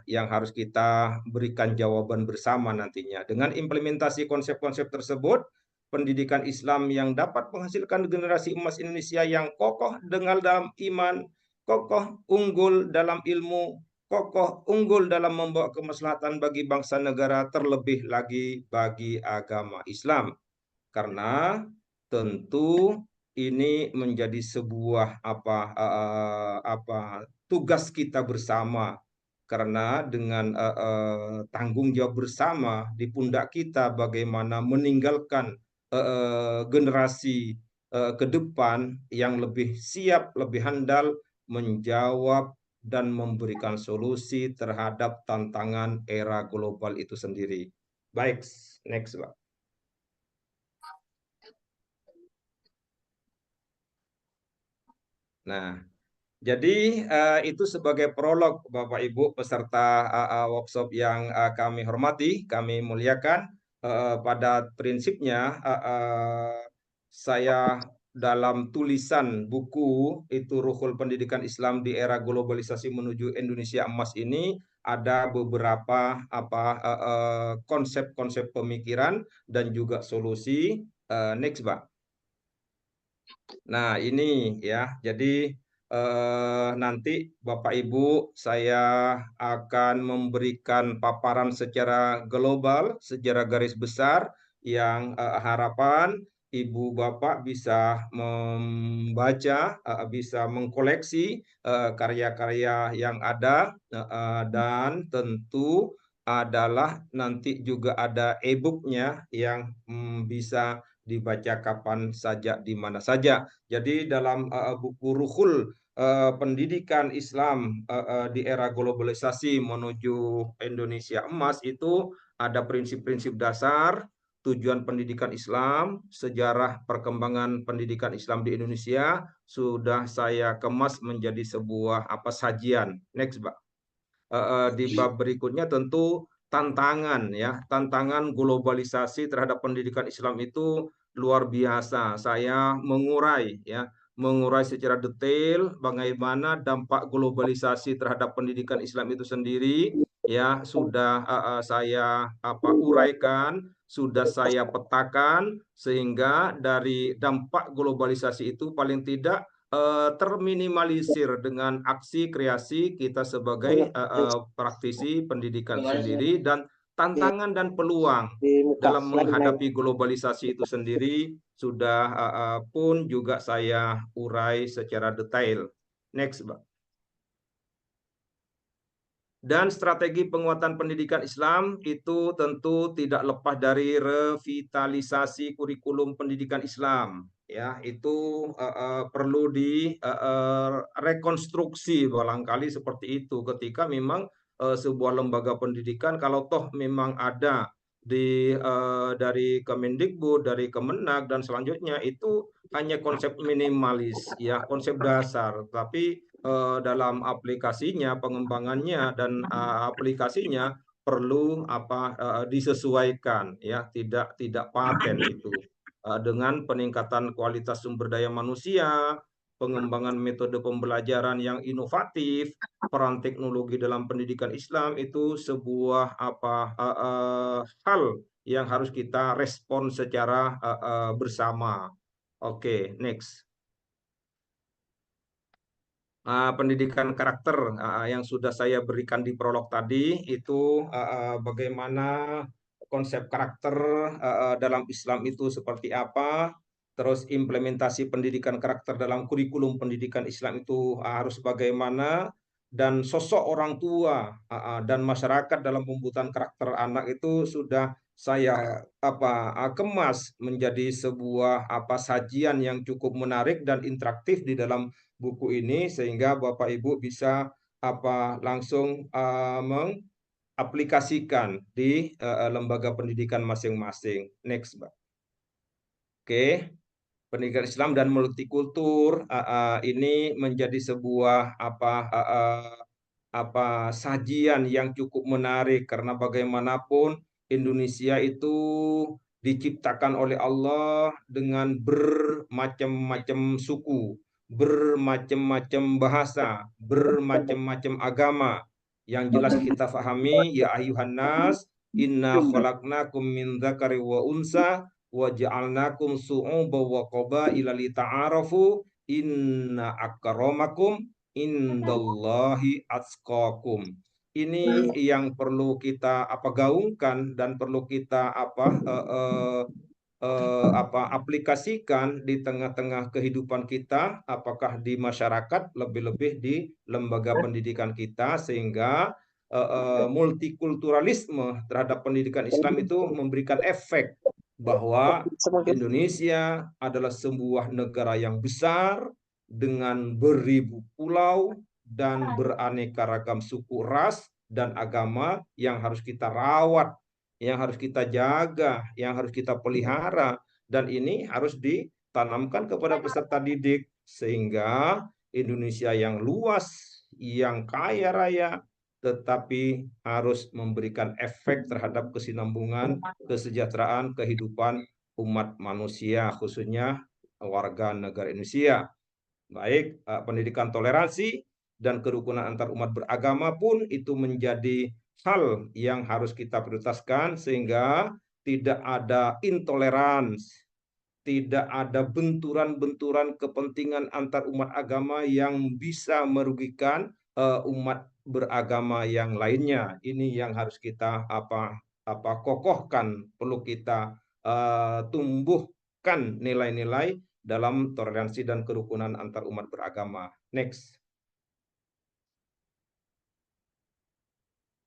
yang harus kita berikan jawaban bersama nantinya. Dengan implementasi konsep-konsep tersebut, pendidikan Islam yang dapat menghasilkan generasi emas Indonesia yang kokoh dengan dalam iman, kokoh unggul dalam ilmu, kokoh unggul dalam membawa kemaslahatan bagi bangsa negara, terlebih lagi bagi agama Islam. Karena tentu ini menjadi sebuah tugas kita bersama, karena dengan tanggung jawab bersama di pundak kita bagaimana meninggalkan generasi ke depan yang lebih siap, lebih handal menjawab dan memberikan solusi terhadap tantangan era global itu sendiri. Baik, next, Pak. Nah, jadi itu sebagai prolog Bapak Ibu peserta workshop yang kami hormati, kami muliakan. Pada prinsipnya saya dalam tulisan buku itu Ruhul Pendidikan Islam di Era Globalisasi Menuju Indonesia Emas ini ada beberapa konsep-konsep pemikiran dan juga solusi. Next, Pak. Nah, ini ya. Jadi nanti Bapak Ibu saya akan memberikan paparan secara global, secara garis besar yang harapan Ibu Bapak bisa membaca, bisa mengkoleksi karya-karya yang ada dan tentu adalah nanti juga ada e-booknya yang bisa dibaca kapan saja, di mana saja. Jadi dalam buku Ruhul Pendidikan Islam di Era Globalisasi Menuju Indonesia Emas itu ada prinsip-prinsip dasar, tujuan pendidikan Islam, sejarah perkembangan pendidikan Islam di Indonesia, sudah saya kemas menjadi sebuah sajian. Next, Pak. Di bab berikutnya tentu tantangan ya, tantangan globalisasi terhadap pendidikan Islam itu luar biasa. Saya mengurai secara detail bagaimana dampak globalisasi terhadap pendidikan Islam itu sendiri ya, sudah saya uraikan, sudah saya petakan, sehingga dari dampak globalisasi itu paling tidak terminimalisir dengan aksi kreasi kita sebagai praktisi pendidikan sendiri, dan tantangan dan peluang dalam menghadapi globalisasi itu sendiri sudah pun juga saya urai secara detail. Next, Pak. Dan strategi penguatan pendidikan Islam itu tentu tidak lepas dari revitalisasi kurikulum pendidikan Islam. Ya, itu perlu rekonstruksi barangkali seperti itu ketika memang sebuah lembaga pendidikan kalau toh memang ada dari Kemendikbud, dari Kemenag dan selanjutnya itu hanya konsep minimalis ya, konsep dasar, tapi dalam aplikasinya, pengembangannya dan aplikasinya perlu disesuaikan ya, tidak paten itu. Dengan peningkatan kualitas sumber daya manusia, pengembangan metode pembelajaran yang inovatif, peran teknologi dalam pendidikan Islam itu sebuah hal yang harus kita respon secara bersama. Oke, next. Pendidikan karakter yang sudah saya berikan di prolog tadi itu bagaimana konsep karakter dalam Islam itu seperti apa, terus implementasi pendidikan karakter dalam kurikulum pendidikan Islam itu harus bagaimana, dan sosok orang tua dan masyarakat dalam pembuatan karakter anak itu sudah saya kemas menjadi sebuah sajian yang cukup menarik dan interaktif di dalam buku ini, sehingga Bapak Ibu bisa langsung mengaplikasikan di lembaga pendidikan masing-masing. Next, Mbak. Oke. Pendidikan Islam dan multikultur ini menjadi sebuah sajian yang cukup menarik, karena bagaimanapun Indonesia itu diciptakan oleh Allah dengan bermacam-macam suku, bermacam-macam bahasa, bermacam-macam agama. Yang jelas kita fahami, ya ayuhan nas, inna khalaqnakum min dzakari wa unsa wa ja'alnakum su'uba wa qabaila lita'arafu inna akramakum indallahi atqakum. Ini yang perlu kita gaungkan dan perlu kita aplikasikan di tengah-tengah kehidupan kita, apakah di masyarakat, lebih-lebih di lembaga pendidikan kita, sehingga multikulturalisme terhadap pendidikan Islam itu memberikan efek bahwa Indonesia adalah sebuah negara yang besar dengan beribu pulau dan beraneka ragam suku, ras, dan agama yang harus kita rawat, yang harus kita jaga, yang harus kita pelihara, dan ini harus ditanamkan kepada peserta didik sehingga Indonesia yang luas, yang kaya raya, tetapi harus memberikan efek terhadap kesinambungan, kesejahteraan, kehidupan umat manusia, khususnya warga negara Indonesia. Baik pendidikan toleransi dan kerukunan antar umat beragama pun itu menjadi hal yang harus kita prioritaskan, sehingga tidak ada intoleransi, tidak ada benturan-benturan kepentingan antar umat agama yang bisa merugikan umat beragama yang lainnya. Ini yang harus kita kokohkan, perlu kita tumbuhkan nilai-nilai dalam toleransi dan kerukunan antar umat beragama. Next.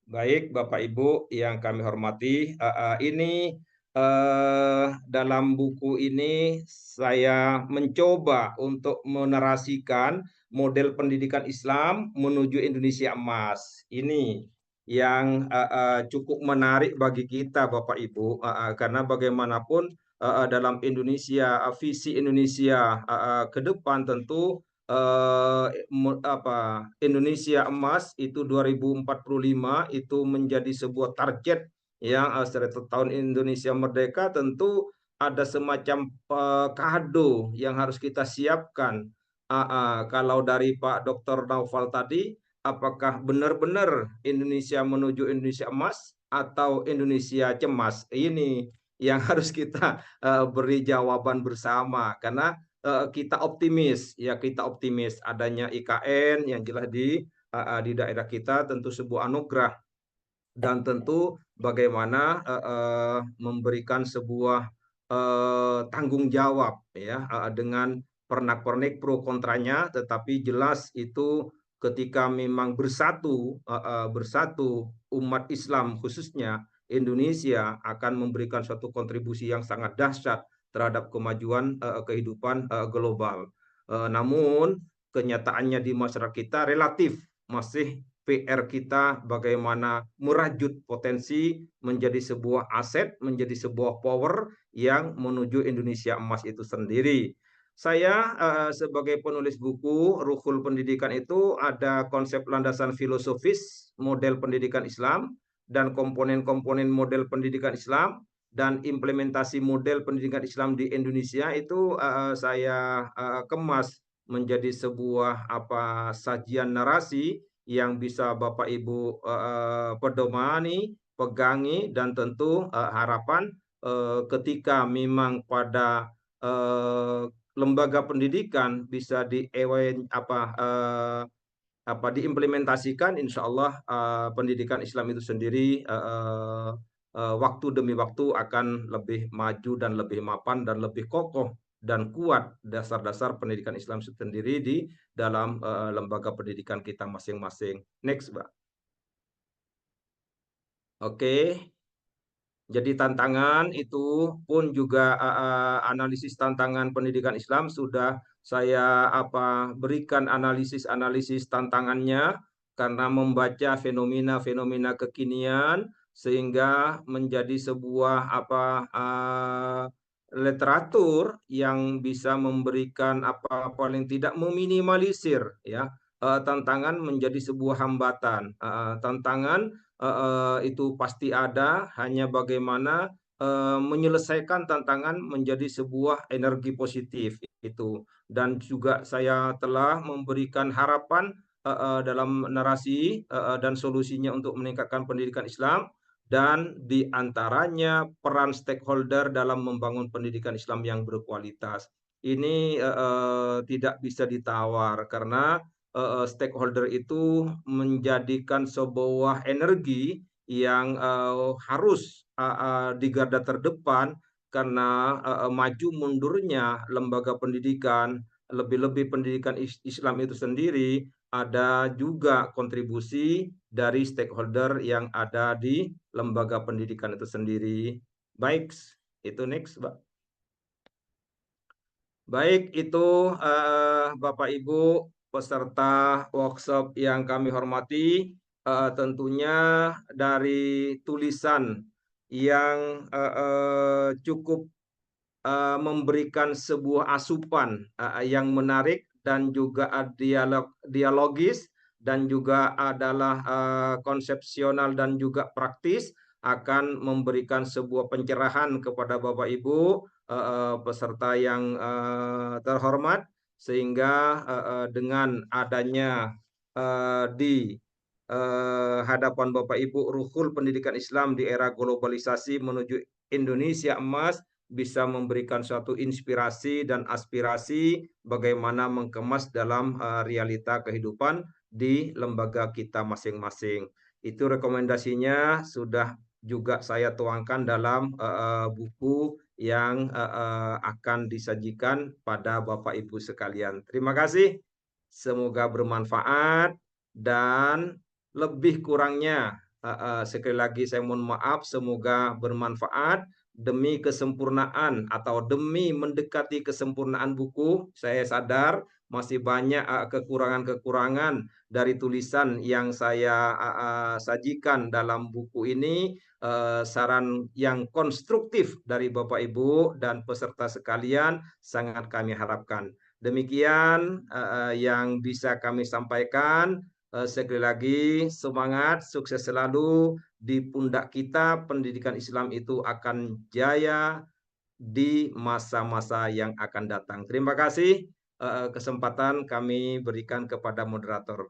Baik, Bapak Ibu yang kami hormati, ini dalam buku ini saya mencoba untuk menarasikan model pendidikan Islam menuju Indonesia emas. Ini yang cukup menarik bagi kita, Bapak Ibu, karena bagaimanapun dalam Indonesia, visi Indonesia ke depan tentu Indonesia emas itu 2045 itu menjadi sebuah target yang setiap tahun Indonesia merdeka tentu ada semacam kado yang harus kita siapkan. Kalau dari Pak Dr. Naufal tadi, apakah benar-benar Indonesia menuju Indonesia emas atau Indonesia cemas? Ini yang harus kita beri jawaban bersama, karena kita optimis, ya kita optimis adanya IKN yang jelas di daerah kita tentu sebuah anugerah, dan tentu bagaimana memberikan sebuah tanggung jawab ya dengan pernak-pernik pro kontranya, tetapi jelas itu ketika memang bersatu umat Islam khususnya Indonesia akan memberikan suatu kontribusi yang sangat dahsyat terhadap kemajuan kehidupan global. Namun kenyataannya di masyarakat kita relatif masih PR kita bagaimana merajut potensi menjadi sebuah aset, menjadi sebuah power yang menuju Indonesia emas itu sendiri. Saya sebagai penulis buku Ruhul Pendidikan itu ada konsep landasan filosofis model pendidikan Islam dan komponen-komponen model pendidikan Islam dan implementasi model pendidikan Islam di Indonesia itu saya kemas menjadi sebuah sajian narasi yang bisa Bapak Ibu pedomani, pegangi, dan tentu harapan ketika memang pada lembaga pendidikan bisa diimplementasikan, insya Allah pendidikan Islam itu sendiri waktu demi waktu akan lebih maju dan lebih mapan dan lebih kokoh dan kuat dasar-dasar pendidikan Islam sendiri di dalam lembaga pendidikan kita masing-masing. Next, Mbak. Oke. Jadi tantangan itu pun juga analisis tantangan pendidikan Islam sudah saya berikan analisis tantangannya karena membaca fenomena-fenomena kekinian sehingga menjadi sebuah literatur yang bisa memberikan paling tidak meminimalisir ya tantangan menjadi sebuah hambatan. Tantangan itu pasti ada, hanya bagaimana menyelesaikan tantangan menjadi sebuah energi positif itu. Dan juga saya telah memberikan harapan dalam narasi dan solusinya untuk meningkatkan pendidikan Islam, dan diantaranya peran stakeholder dalam membangun pendidikan Islam yang berkualitas. Ini tidak bisa ditawar karena stakeholder itu menjadikan sebuah energi yang harus di garda terdepan, karena maju mundurnya lembaga pendidikan, lebih-lebih pendidikan Islam itu sendiri, ada juga kontribusi dari stakeholder yang ada di lembaga pendidikan itu sendiri. Baik, itu next, Mbak. Baik, itu Bapak Ibu peserta workshop yang kami hormati, tentunya dari tulisan yang cukup memberikan sebuah asupan yang menarik dan juga dialogis, dan juga adalah konsepsional dan juga praktis, akan memberikan sebuah pencerahan kepada Bapak Ibu peserta yang terhormat, sehingga dengan adanya di hadapan Bapak Ibu Ruhul Pendidikan Islam di era globalisasi menuju Indonesia Emas bisa memberikan suatu inspirasi dan aspirasi bagaimana mengemas dalam realita kehidupan di lembaga kita masing-masing. Itu rekomendasinya sudah juga saya tuangkan dalam buku yang akan disajikan pada Bapak Ibu sekalian. Terima kasih. Semoga bermanfaat, dan lebih kurangnya sekali lagi saya mohon maaf, semoga bermanfaat. Demi kesempurnaan atau demi mendekati kesempurnaan buku, saya sadar masih banyak kekurangan-kekurangan dari tulisan yang saya sajikan dalam buku ini. Saran yang konstruktif dari Bapak Ibu dan peserta sekalian sangat kami harapkan. Demikian yang bisa kami sampaikan. Sekali lagi semangat, sukses selalu. Di pundak kita pendidikan Islam itu akan jaya di masa-masa yang akan datang. Terima kasih kesempatan kami berikan kepada moderator.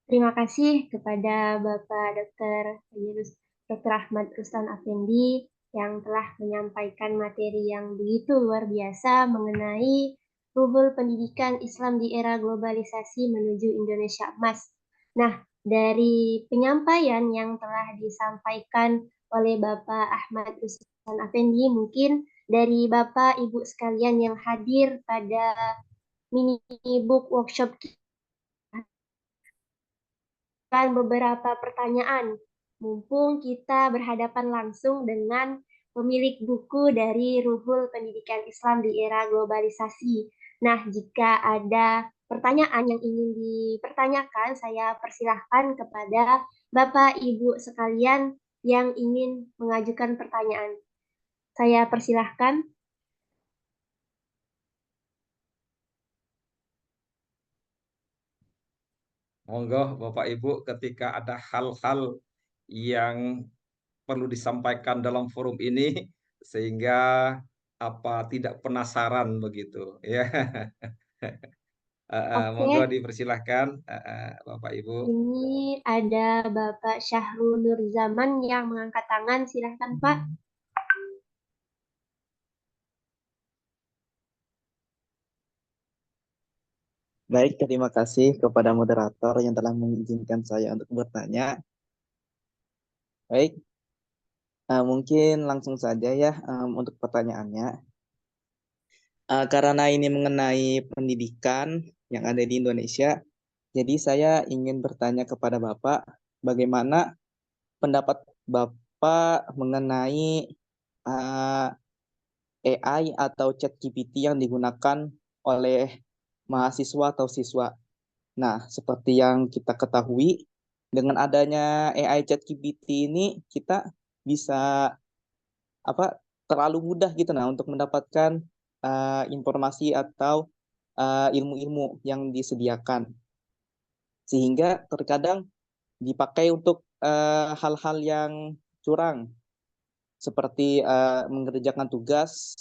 Terima kasih kepada Bapak Dr. Ahmad Rustan Afendi yang telah menyampaikan materi yang begitu luar biasa mengenai Ruhul Pendidikan Islam di era globalisasi menuju Indonesia Emas. Nah, dari penyampaian yang telah disampaikan oleh Bapak Ahmad Rustan Afendi, mungkin dari Bapak Ibu sekalian yang hadir pada mini book workshop beberapa pertanyaan, mumpung kita berhadapan langsung dengan pemilik buku dari Ruhul Pendidikan Islam di Era Globalisasi. Nah, jika ada pertanyaan yang ingin dipertanyakan, saya persilahkan kepada Bapak Ibu sekalian yang ingin mengajukan pertanyaan. Saya persilahkan. Monggo Bapak Ibu, ketika ada hal-hal yang perlu disampaikan dalam forum ini sehingga tidak penasaran begitu ya. Monggo Oke, dipersilahkan Bapak Ibu. ini ada Bapak Syahrul Nurzaman yang mengangkat tangan. Silahkan Pak. Baik, terima kasih kepada moderator yang telah mengizinkan saya untuk bertanya. Baik, mungkin langsung saja ya untuk pertanyaannya. Karena ini mengenai pendidikan yang ada di Indonesia, jadi saya ingin bertanya kepada Bapak, bagaimana pendapat Bapak mengenai AI atau ChatGPT yang digunakan oleh mahasiswa atau siswa. Nah, seperti yang kita ketahui, dengan adanya AI ChatGPT ini kita bisa terlalu mudah gitu untuk mendapatkan informasi atau ilmu-ilmu yang disediakan. Sehingga terkadang dipakai untuk hal-hal yang curang, seperti mengerjakan tugas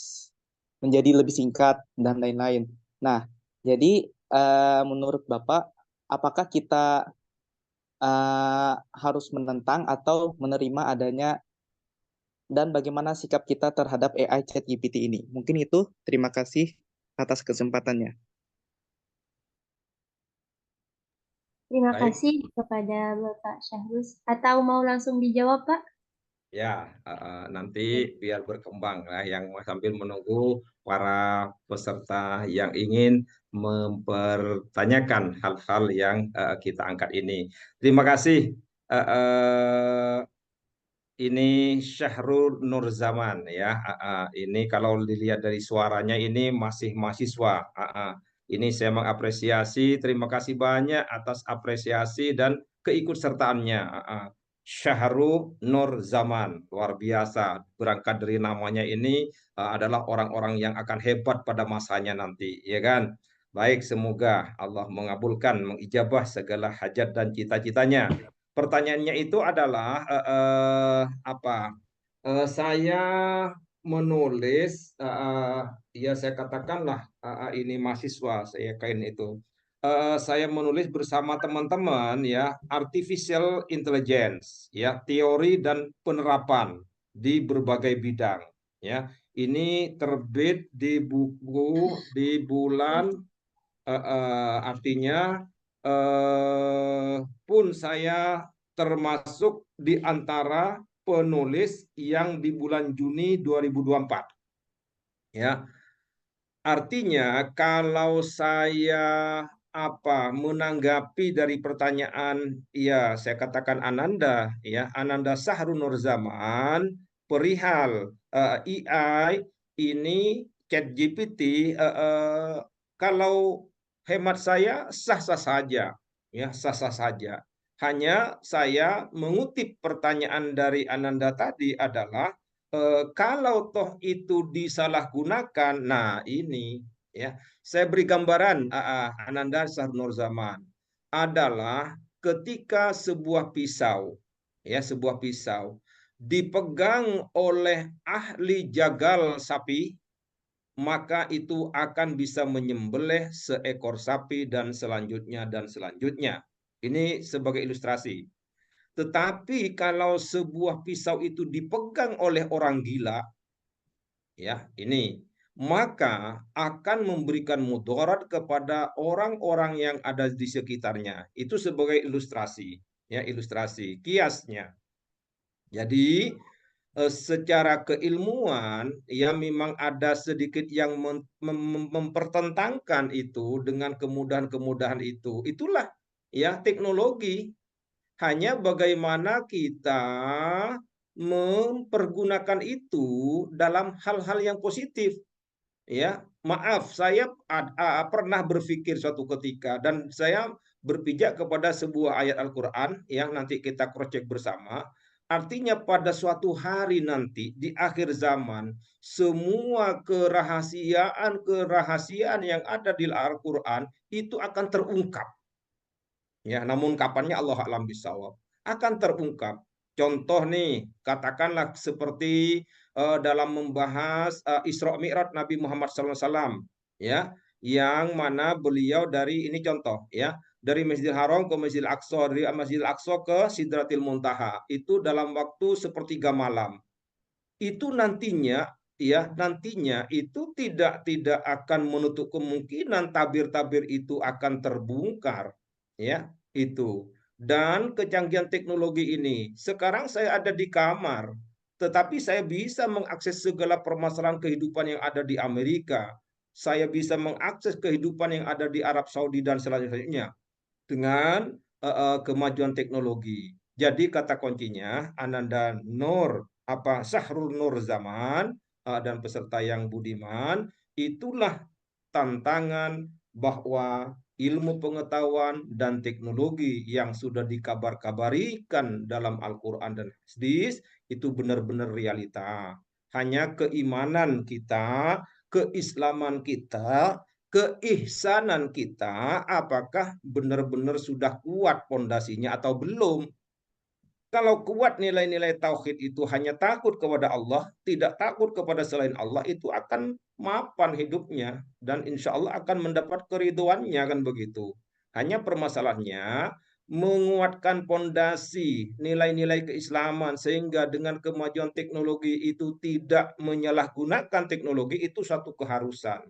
menjadi lebih singkat dan lain-lain. Nah, jadi menurut Bapak, apakah kita harus menentang atau menerima adanya, dan bagaimana sikap kita terhadap AI ChatGPT ini? Mungkin itu. Terima kasih atas kesempatannya. Terima Baik. kasih kepada Bapak Syahrus. Atau mau langsung dijawab, Pak? Ya, nanti biar berkembang lah yang sambil menunggu para peserta yang ingin mempertanyakan hal-hal yang kita angkat ini. Terima kasih. Ini Syahrul Nurzaman ya. Ini kalau dilihat dari suaranya ini masih mahasiswa. Ini saya mengapresiasi. Terima kasih banyak atas apresiasi dan keikutsertaannya. Syahrul Nurzaman luar biasa. Berangkat dari namanya ini adalah orang-orang yang akan hebat pada masanya nanti, ya kan? Baik, semoga Allah mengabulkan, mengijabah segala hajat dan cita-citanya. Pertanyaannya itu adalah apa? Saya menulis, ya saya katakanlah ini mahasiswa, saya kain itu. Saya menulis bersama teman-teman ya artificial intelligence ya teori dan penerapan di berbagai bidang ya. Ini terbit di buku di bulan artinya pun saya termasuk di antara penulis yang di bulan Juni 2024. Ya, artinya kalau saya menanggapi dari pertanyaan ya saya katakan Ananda ya Ananda Sahrul Nurzaman perihal AI ini ChatGPT kalau hemat saya sah-sah saja ya sah-sah saja. Hanya saya mengutip pertanyaan dari Ananda tadi adalah kalau toh itu disalahgunakan, nah ini ya saya beri gambaran Ananda Sahrul Zaman adalah ketika sebuah pisau ya sebuah pisau dipegang oleh ahli jagal sapi maka itu akan bisa menyembelih seekor sapi dan selanjutnya dan selanjutnya. Ini sebagai ilustrasi. Tetapi kalau sebuah pisau itu dipegang oleh orang gila, ya ini, maka akan memberikan mudarat kepada orang-orang yang ada di sekitarnya. Itu sebagai ilustrasi, ya ilustrasi, kiasnya. Jadi secara keilmuan ya memang ada sedikit yang mempertentangkan itu dengan kemudahan-kemudahan itu. Itulah ya teknologi. Hanya bagaimana kita mempergunakan itu dalam hal-hal yang positif. Ya, maaf, saya pernah berpikir suatu ketika dan saya berpijak kepada sebuah ayat Al-Quran yang nanti kita cross check bersama. Artinya pada suatu hari nanti di akhir zaman semua kerahasiaan yang ada di Al-Quran itu akan terungkap. Ya, namun kapannya Allah alam bisawab akan terungkap. Contoh nih, katakanlah seperti dalam membahas Isra Mi'raj Nabi Muhammad SAW, ya, yang mana beliau dari ini contoh, ya, dari Masjidil Haram ke Masjidil Aqsa, dari Masjidil Aqsa ke Sidratil Muntaha, itu dalam waktu sepertiga malam. Itu nantinya, ya, nantinya itu tidak akan menutup kemungkinan tabir-tabir itu akan terbongkar, ya itu. Dan kecanggihan teknologi ini, sekarang saya ada di kamar, tetapi saya bisa mengakses segala permasalahan kehidupan yang ada di Amerika. Saya bisa mengakses kehidupan yang ada di Arab Saudi dan selanjutnya dengan kemajuan teknologi. Jadi kata kuncinya Ananda Nur Sahrul Nur Zaman dan peserta yang budiman itulah tantangan bahwa ilmu pengetahuan dan teknologi yang sudah dikabar-kabarikan dalam Al-Quran dan hadis itu benar-benar realita. Hanya keimanan kita keislaman kita, keihsanan kita, apakah benar-benar sudah kuat pondasinya atau belum. Kalau kuat nilai-nilai tauhid itu hanya takut kepada Allah, tidak takut kepada selain Allah, itu akan mapan hidupnya dan insya Allah akan mendapat keriduannya, kan begitu. Hanya permasalahannya menguatkan pondasi nilai-nilai keislaman sehingga dengan kemajuan teknologi itu tidak menyalahgunakan teknologi, itu satu keharusan.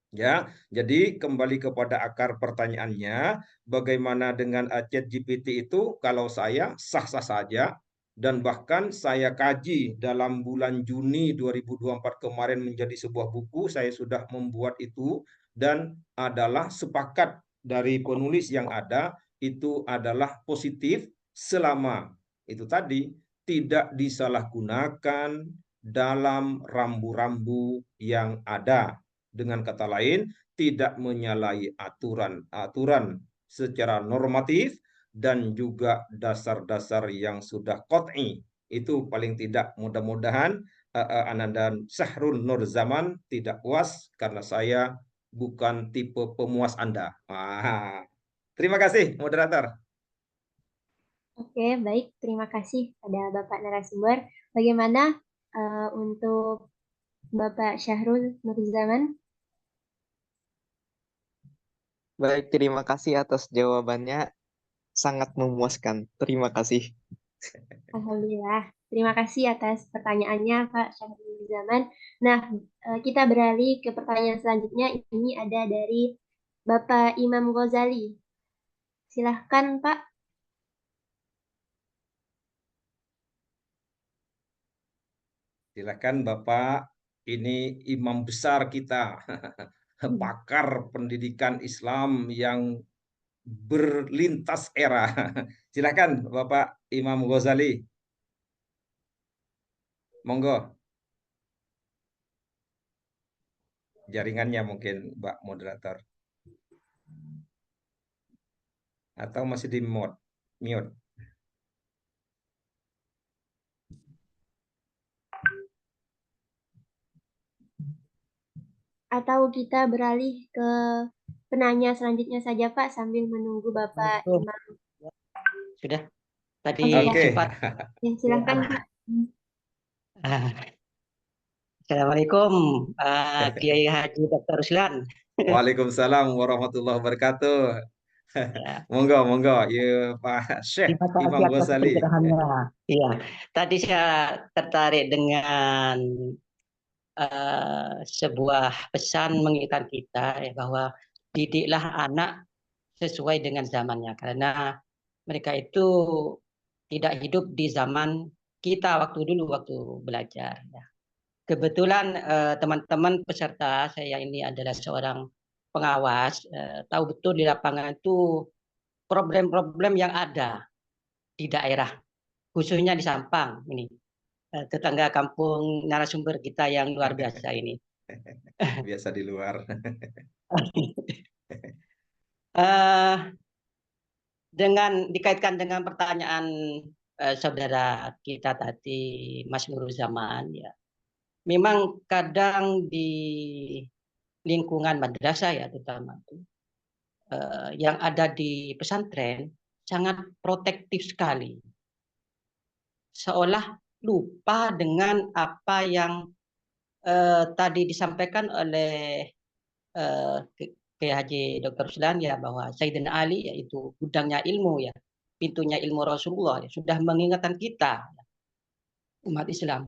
Ya, jadi kembali kepada akar pertanyaannya, bagaimana dengan ChatGPT itu? Kalau saya sah-sah saja, dan bahkan saya kaji dalam bulan Juni 2024 kemarin menjadi sebuah buku, saya sudah membuat itu, dan adalah sepakat dari penulis yang ada, itu adalah positif selama itu tadi tidak disalahgunakan dalam rambu-rambu yang ada. Dengan kata lain, tidak menyalahi aturan-aturan secara normatif dan juga dasar-dasar yang sudah qat'i. Itu paling tidak mudah-mudahan Ananda Syahrul Nur Zaman tidak puas karena saya bukan tipe pemuas Anda. Terima kasih, moderator. Oke, baik. Terima kasih pada Bapak narasumber. Bagaimana untuk Bapak Syahrul Nurzaman? Baik, terima kasih atas jawabannya. Sangat memuaskan. Terima kasih. Alhamdulillah. Terima kasih atas pertanyaannya, Pak Syahrul Nurzaman. Nah, kita beralih ke pertanyaan selanjutnya. Ini ada dari Bapak Imam Ghazali. Silahkan, Pak. Silakan Bapak, ini imam besar kita, pakar pendidikan Islam yang berlintas era. Silakan Bapak Imam Ghazali. Monggo. Jaringannya mungkin Mbak moderator. Atau masih di mute. Atau kita beralih ke penanya selanjutnya saja, Pak, sambil menunggu Bapak Imam. Sudah. Tadi Oke. sempat. Ya, silahkan, Pak. Assalamualaikum, Kiai Haji Dr. Ruslan. Waalaikumsalam warahmatullahi wabarakatuh. Ya. Monggo, ya Pak Syekh Terima kasih Imam atas Ghazali. pencerahannya. Iya, tadi saya tertarik dengan sebuah pesan mengingatkan kita ya, bahwa didiklah anak sesuai dengan zamannya, karena mereka itu tidak hidup di zaman kita waktu dulu waktu belajar. Ya. Kebetulan teman-teman peserta saya ini adalah seorang pengawas, tahu betul di lapangan itu problem-problem yang ada di daerah, khususnya di Sampang ini, tetangga kampung narasumber kita yang luar biasa ini. Biasa di luar. Dengan dikaitkan dengan pertanyaan saudara kita tadi, Mas Nurul Zaman, ya, memang kadang di lingkungan madrasah ya terutama itu, yang ada di pesantren sangat protektif sekali, seolah lupa dengan apa yang tadi disampaikan oleh Kiai Haji Dr. Ruslan ya, bahwa Sayyidina Ali yaitu gudangnya ilmu ya, pintunya ilmu Rasulullah ya, sudah mengingatkan kita umat Islam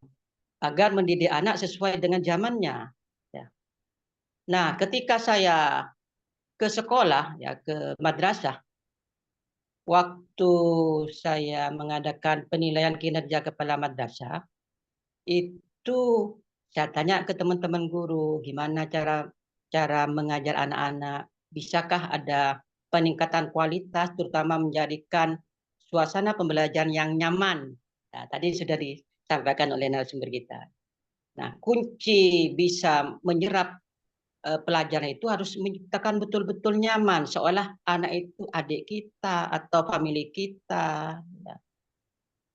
agar mendidik anak sesuai dengan zamannya. Ya. Nah, ketika saya ke sekolah ya, ke madrasah, waktu saya mengadakan penilaian kinerja kepala madrasah, itu saya tanya ke teman-teman guru, gimana cara mengajar anak-anak, bisakah ada peningkatan kualitas, terutama menjadikan suasana pembelajaran yang nyaman. Nah, tadi sudah disampaikan oleh narasumber kita. Nah, kunci bisa menyerap pelajaran itu harus menciptakan betul-betul nyaman, seolah anak itu adik kita atau famili kita.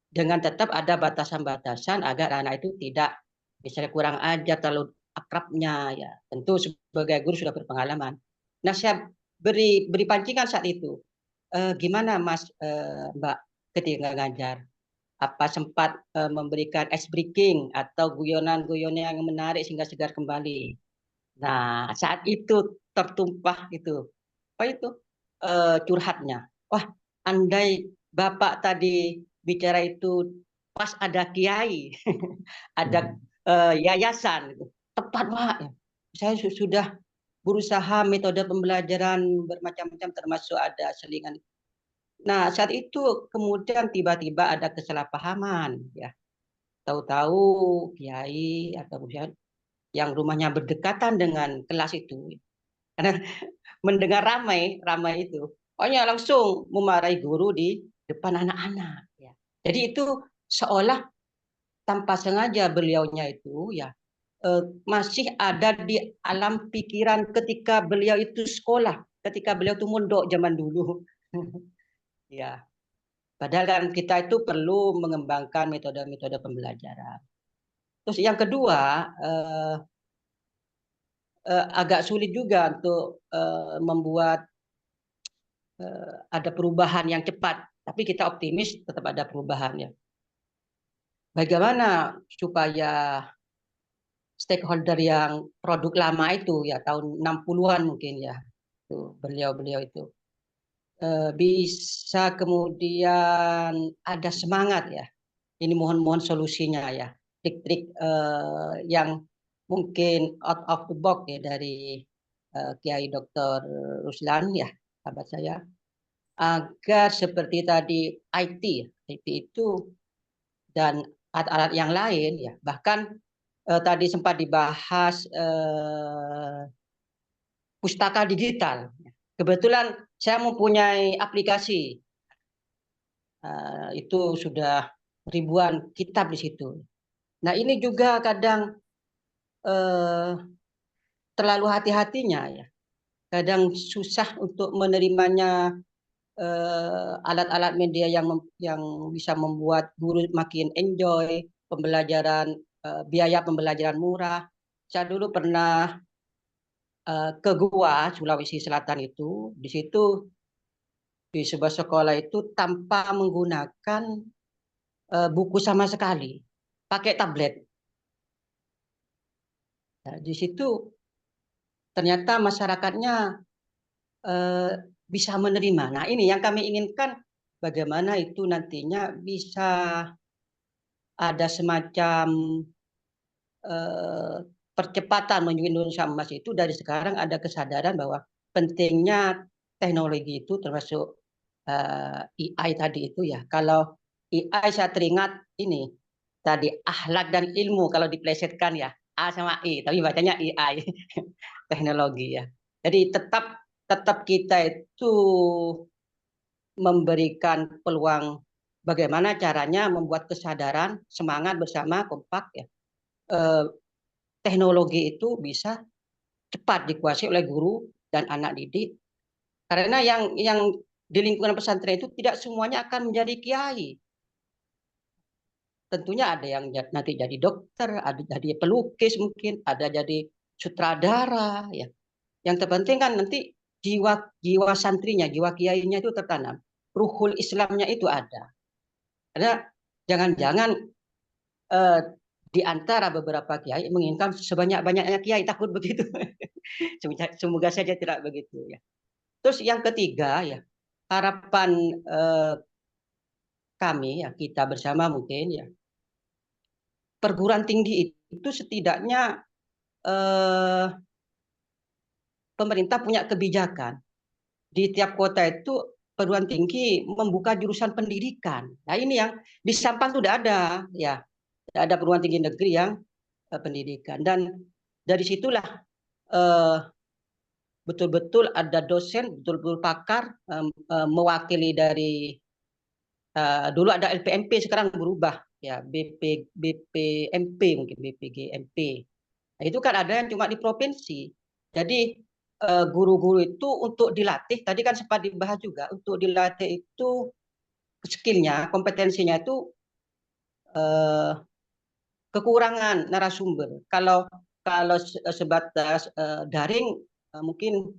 Dengan tetap ada batasan-batasan agar anak itu tidak misalnya kurang ajar, terlalu akrabnya ya. Tentu sebagai guru sudah berpengalaman. Nah, saya beri pancingan saat itu. Gimana Mas, Mbak, ketika ngajar? Apa sempat memberikan ice breaking atau guyonan-guyonan yang menarik sehingga segar kembali? Nah, saat itu tertumpah itu apa itu curhatnya. Wah, andai Bapak tadi bicara itu pas ada kiai, ada yayasan, gitu. Tepat Pak. Saya sudah berusaha metode pembelajaran bermacam-macam termasuk ada selingan. Nah, saat itu kemudian tiba-tiba ada kesalahpahaman ya. Tahu-tahu kiai atau yang rumahnya berdekatan dengan kelas itu. Karena mendengar ramai itu, pokoknya langsung memarahi guru di depan anak-anak. Ya. Jadi itu seolah tanpa sengaja beliaunya itu ya masih ada di alam pikiran ketika beliau itu sekolah, ketika beliau itu mondok zaman dulu. Ya, padahal kan kita itu perlu mengembangkan metode-metode pembelajaran. Terus yang kedua, agak sulit juga untuk membuat ada perubahan yang cepat, tapi kita optimis tetap ada perubahannya. Bagaimana supaya stakeholder yang produk lama itu ya tahun 60-an mungkin ya, tuh beliau-beliau itu bisa kemudian ada semangat ya. Ini mohon solusinya ya, trik-trik yang mungkin out of the box ya dari Kiai Dr. Ruslan ya, sahabat saya, agar seperti tadi IT itu dan alat-alat yang lain ya, bahkan tadi sempat dibahas pustaka digital. Kebetulan saya mempunyai aplikasi itu sudah ribuan kitab di situ. Nah ini juga kadang terlalu hati-hatinya ya, kadang susah untuk menerimanya alat-alat media yang bisa membuat guru makin enjoy pembelajaran, biaya pembelajaran murah. Saya dulu pernah ke Goa, Sulawesi Selatan itu, di situ di sebuah sekolah itu tanpa menggunakan buku sama sekali, pakai tablet. Nah, di situ ternyata masyarakatnya bisa menerima. Nah ini yang kami inginkan, bagaimana itu nantinya bisa ada semacam percepatan menuju Indonesia Emas itu dari sekarang, ada kesadaran bahwa pentingnya teknologi itu termasuk AI tadi itu ya. Kalau AI saya teringat ini tadi akhlak dan ilmu kalau diplesetkan ya, A sama I tapi bacanya AI teknologi ya. Jadi tetap kita itu memberikan peluang bagaimana caranya membuat kesadaran, semangat bersama, kompak ya. Teknologi itu bisa cepat dikuasai oleh guru dan anak didik. Karena yang di lingkungan pesantren itu tidak semuanya akan menjadi kiai. Tentunya ada yang nanti jadi dokter, ada jadi pelukis mungkin, ada jadi sutradara ya. Yang terpenting kan nanti jiwa santrinya, jiwa kiainya itu tertanam. Ruhul Islamnya itu ada. Karena jangan-jangan di antara beberapa kiai menginginkan sebanyak-banyaknya kiai, takut begitu. Semoga saja tidak begitu ya. Terus yang ketiga ya, harapan kami ya, kita bersama mungkin ya, perguruan tinggi itu setidaknya pemerintah punya kebijakan di tiap kota itu perguruan tinggi membuka jurusan pendidikan. Nah ini yang di Sampang sudah ada ya, ada perguruan tinggi negeri yang pendidikan, dan dari situlah betul-betul ada dosen, betul-betul pakar mewakili dari dulu ada LPMP, sekarang berubah ya BPMP mungkin BPGMP. Nah, itu kan ada yang cuma di provinsi. Jadi guru-guru itu untuk dilatih, tadi kan sempat dibahas juga, untuk dilatih itu skillnya, kompetensinya itu kekurangan narasumber. Kalau kalau sebatas daring mungkin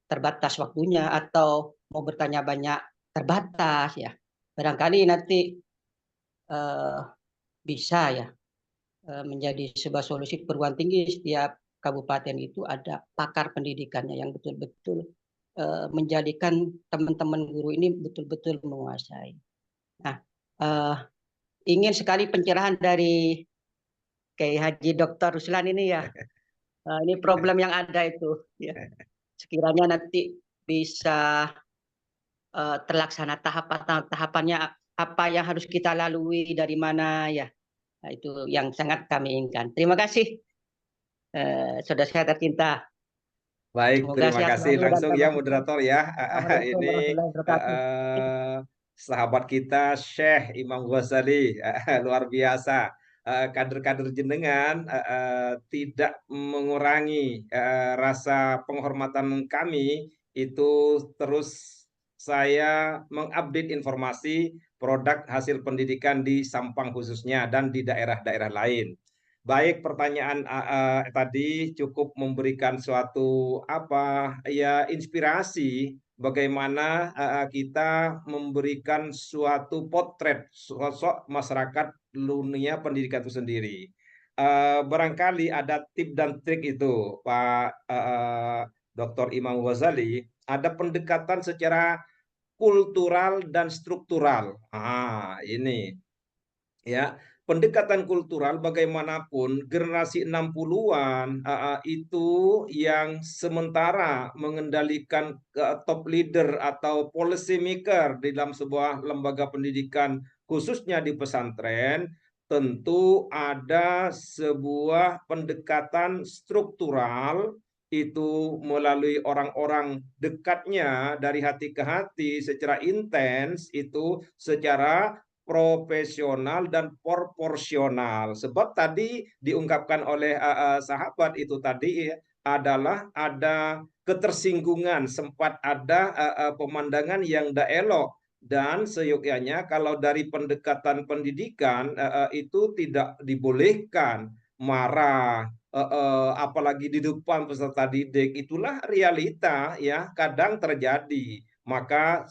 terbatas waktunya, atau mau bertanya banyak terbatas ya. Barangkali nanti bisa ya menjadi sebuah solusi perguruan tinggi. Setiap kabupaten itu ada pakar pendidikannya yang betul-betul menjadikan teman-teman guru ini betul-betul menguasai. Nah, ingin sekali pencerahan dari Kiai Haji Dr. Ruslan ini ya. Ini problem yang ada itu ya. Sekiranya nanti bisa terlaksana tahapannya, apa yang harus kita lalui, dari mana ya. Nah, itu yang sangat kami inginkan. Terima kasih saudara saya tercinta. Baik, Semoga terima sehat kasih selalu dan langsung tambah ya sukses. moderator ya. Assalamualaikum Ini warahmatullahi wabarakatuh. sahabat kita Syekh Imam Ghazali luar biasa. Kader-kader jenengan tidak mengurangi rasa penghormatan kami, itu terus saya mengupdate informasi produk hasil pendidikan di Sampang khususnya dan di daerah-daerah lain. Baik, pertanyaan tadi cukup memberikan suatu apa ya inspirasi bagaimana kita memberikan suatu potret sosok masyarakat dunia pendidikan itu sendiri. Barangkali ada tip dan trik itu, Pak Dr. Imam Ghazali, ada pendekatan secara kultural dan struktural. Ini ya, pendekatan kultural bagaimanapun generasi 60-an itu yang sementara mengendalikan top leader atau policy maker di dalam sebuah lembaga pendidikan khususnya di pesantren, tentu ada sebuah pendekatan struktural itu melalui orang-orang dekatnya dari hati ke hati secara intens, itu secara profesional dan proporsional. Sebab tadi diungkapkan oleh sahabat itu tadi adalah ada ketersinggungan, sempat ada pemandangan yang tidak elok, dan seyogyanya kalau dari pendekatan pendidikan itu tidak dibolehkan marah, apalagi di depan peserta didik. Itulah realita ya kadang terjadi. Maka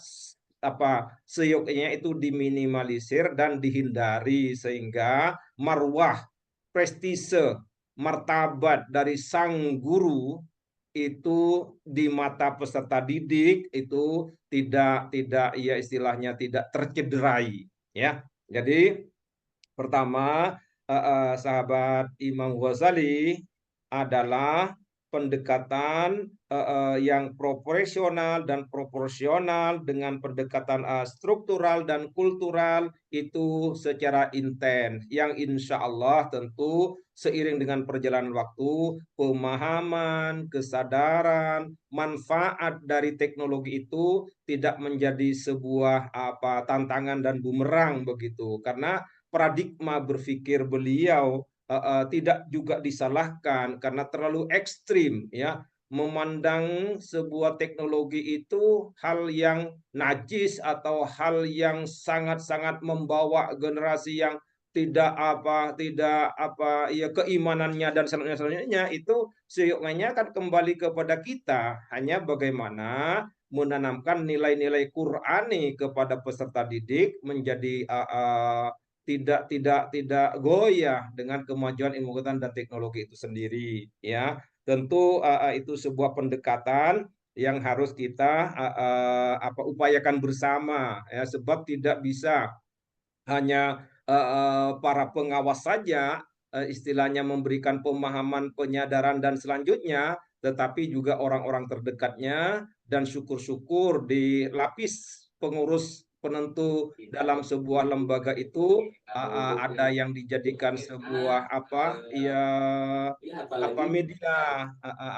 seyoknya itu diminimalisir dan dihindari sehingga marwah, prestise, martabat dari sang guru itu di mata peserta didik itu tidak ya istilahnya tidak tercederai ya. Jadi pertama, sahabat Imam Ghazali adalah pendekatan yang proporsional dan proporsional dengan pendekatan struktural dan kultural itu secara intens, yang insya Allah tentu seiring dengan perjalanan waktu, pemahaman, kesadaran, manfaat dari teknologi itu tidak menjadi sebuah tantangan dan bumerang begitu, karena paradigma berpikir beliau tidak juga disalahkan karena terlalu ekstrim ya, memandang sebuah teknologi itu hal yang najis atau hal yang sangat-sangat membawa generasi yang tidak ya keimanannya dan selanjutnya itu seyogyanya kan kembali kepada kita, hanya bagaimana menanamkan nilai-nilai Qur'ani kepada peserta didik menjadi tidak goyah dengan kemajuan ilmu pengetahuan dan teknologi itu sendiri ya. Tentu itu sebuah pendekatan yang harus kita upayakan bersama ya, sebab tidak bisa hanya para pengawas saja istilahnya memberikan pemahaman, penyadaran dan selanjutnya, tetapi juga orang-orang terdekatnya dan syukur-syukur di lapis pengurus penentu dalam sebuah lembaga itu ada yang dijadikan sebuah media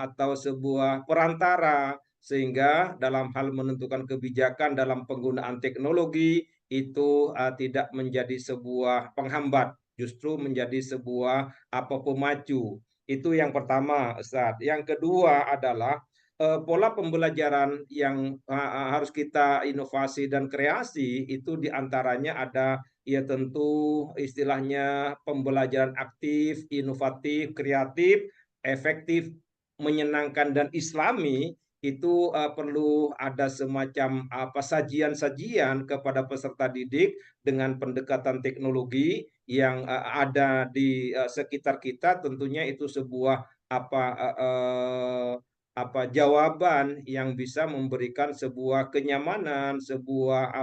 atau sebuah perantara, sehingga dalam hal menentukan kebijakan dalam penggunaan teknologi itu tidak menjadi sebuah penghambat, justru menjadi sebuah pemacu. Itu yang pertama, Ustaz. Yang kedua adalah pola pembelajaran yang harus kita inovasi dan kreasi, itu diantaranya ada ya tentu istilahnya pembelajaran aktif, inovatif, kreatif, efektif, menyenangkan dan Islami, itu perlu ada semacam sajian-sajian kepada peserta didik dengan pendekatan teknologi yang ada di sekitar kita. Tentunya itu sebuah jawaban yang bisa memberikan sebuah kenyamanan, sebuah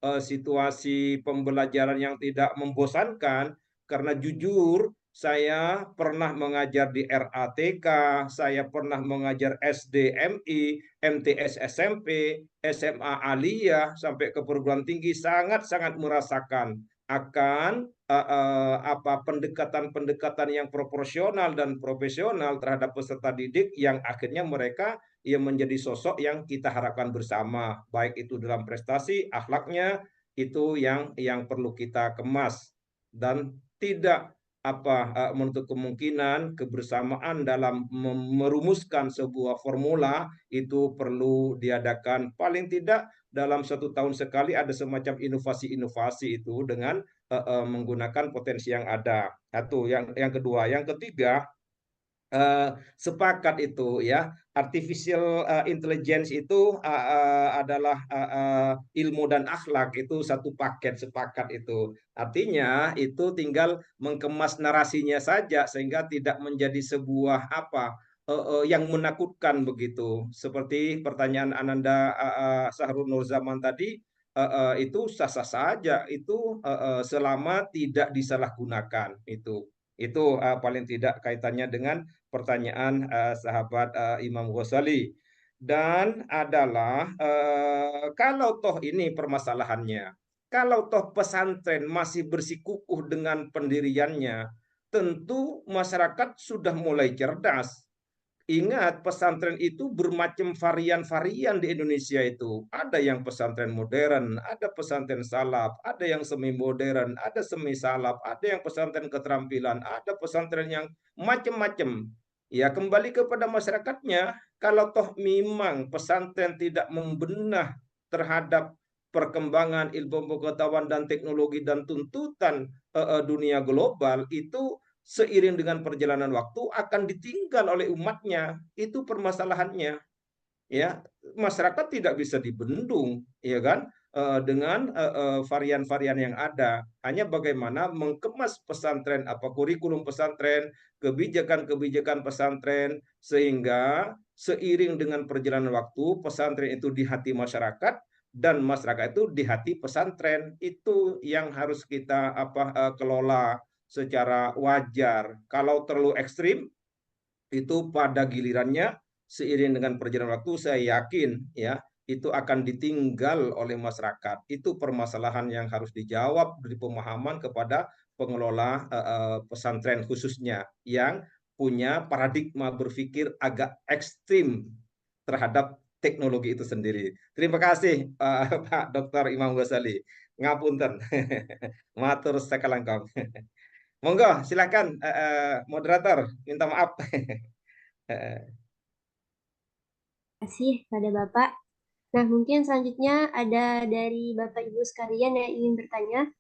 situasi pembelajaran yang tidak membosankan. Karena jujur saya pernah mengajar di RATK, saya pernah mengajar SD, MI, MTS, SMP, SMA Aliyah sampai ke perguruan tinggi, sangat-sangat merasakan akan pendekatan-pendekatan yang proporsional dan profesional terhadap peserta didik yang akhirnya mereka menjadi sosok yang kita harapkan bersama, baik itu dalam prestasi, akhlaknya itu yang perlu kita kemas dan tidak menutup kemungkinan kebersamaan dalam merumuskan sebuah formula itu perlu diadakan paling tidak dalam 1 tahun sekali, ada semacam inovasi-inovasi itu dengan menggunakan potensi yang ada. Satu, yang kedua, yang ketiga, sepakat itu ya, artificial intelligence itu adalah ilmu dan akhlak, itu satu paket, sepakat itu. Artinya itu tinggal mengemas narasinya saja sehingga tidak menjadi sebuah yang menakutkan begitu. Seperti pertanyaan Ananda Sahrul Nurzaman tadi, itu sah-sah saja itu selama tidak disalahgunakan itu paling tidak kaitannya dengan pertanyaan sahabat Imam Ghazali. Dan adalah kalau toh ini permasalahannya, kalau toh pesantren masih bersikukuh dengan pendiriannya, tentu masyarakat sudah mulai cerdas. Ingat, pesantren itu bermacam varian-varian di Indonesia itu. Ada yang pesantren modern, ada pesantren salaf, ada yang semi modern, ada semi salaf, ada yang pesantren keterampilan, ada pesantren yang macam-macam. Ya, kembali kepada masyarakatnya. Kalau toh memang pesantren tidak membenah terhadap perkembangan ilmu pengetahuan dan teknologi dan tuntutan dunia global, itu seiring dengan perjalanan waktu akan ditinggal oleh umatnya. Itu permasalahannya. Ya, masyarakat tidak bisa dibendung, ya kan, dengan varian-varian yang ada. Hanya bagaimana mengemas pesantren, kurikulum pesantren, kebijakan-kebijakan pesantren, sehingga seiring dengan perjalanan waktu pesantren itu di hati masyarakat dan masyarakat itu di hati pesantren. Itu yang harus kita kelola secara wajar. Kalau terlalu ekstrim, itu pada gilirannya seiring dengan perjalanan waktu saya yakin ya itu akan ditinggal oleh masyarakat. Itu permasalahan yang harus dijawab dari pemahaman kepada pengelola pesantren khususnya yang punya paradigma berpikir agak ekstrim terhadap teknologi itu sendiri. Terima kasih Pak Dr. Imam Ghazali. Ngapunten. Matur sakalangkong. Monggo, silakan moderator, minta maaf. Terima kasih pada Bapak. Nah, mungkin selanjutnya ada dari Bapak Ibu sekalian yang ingin bertanya.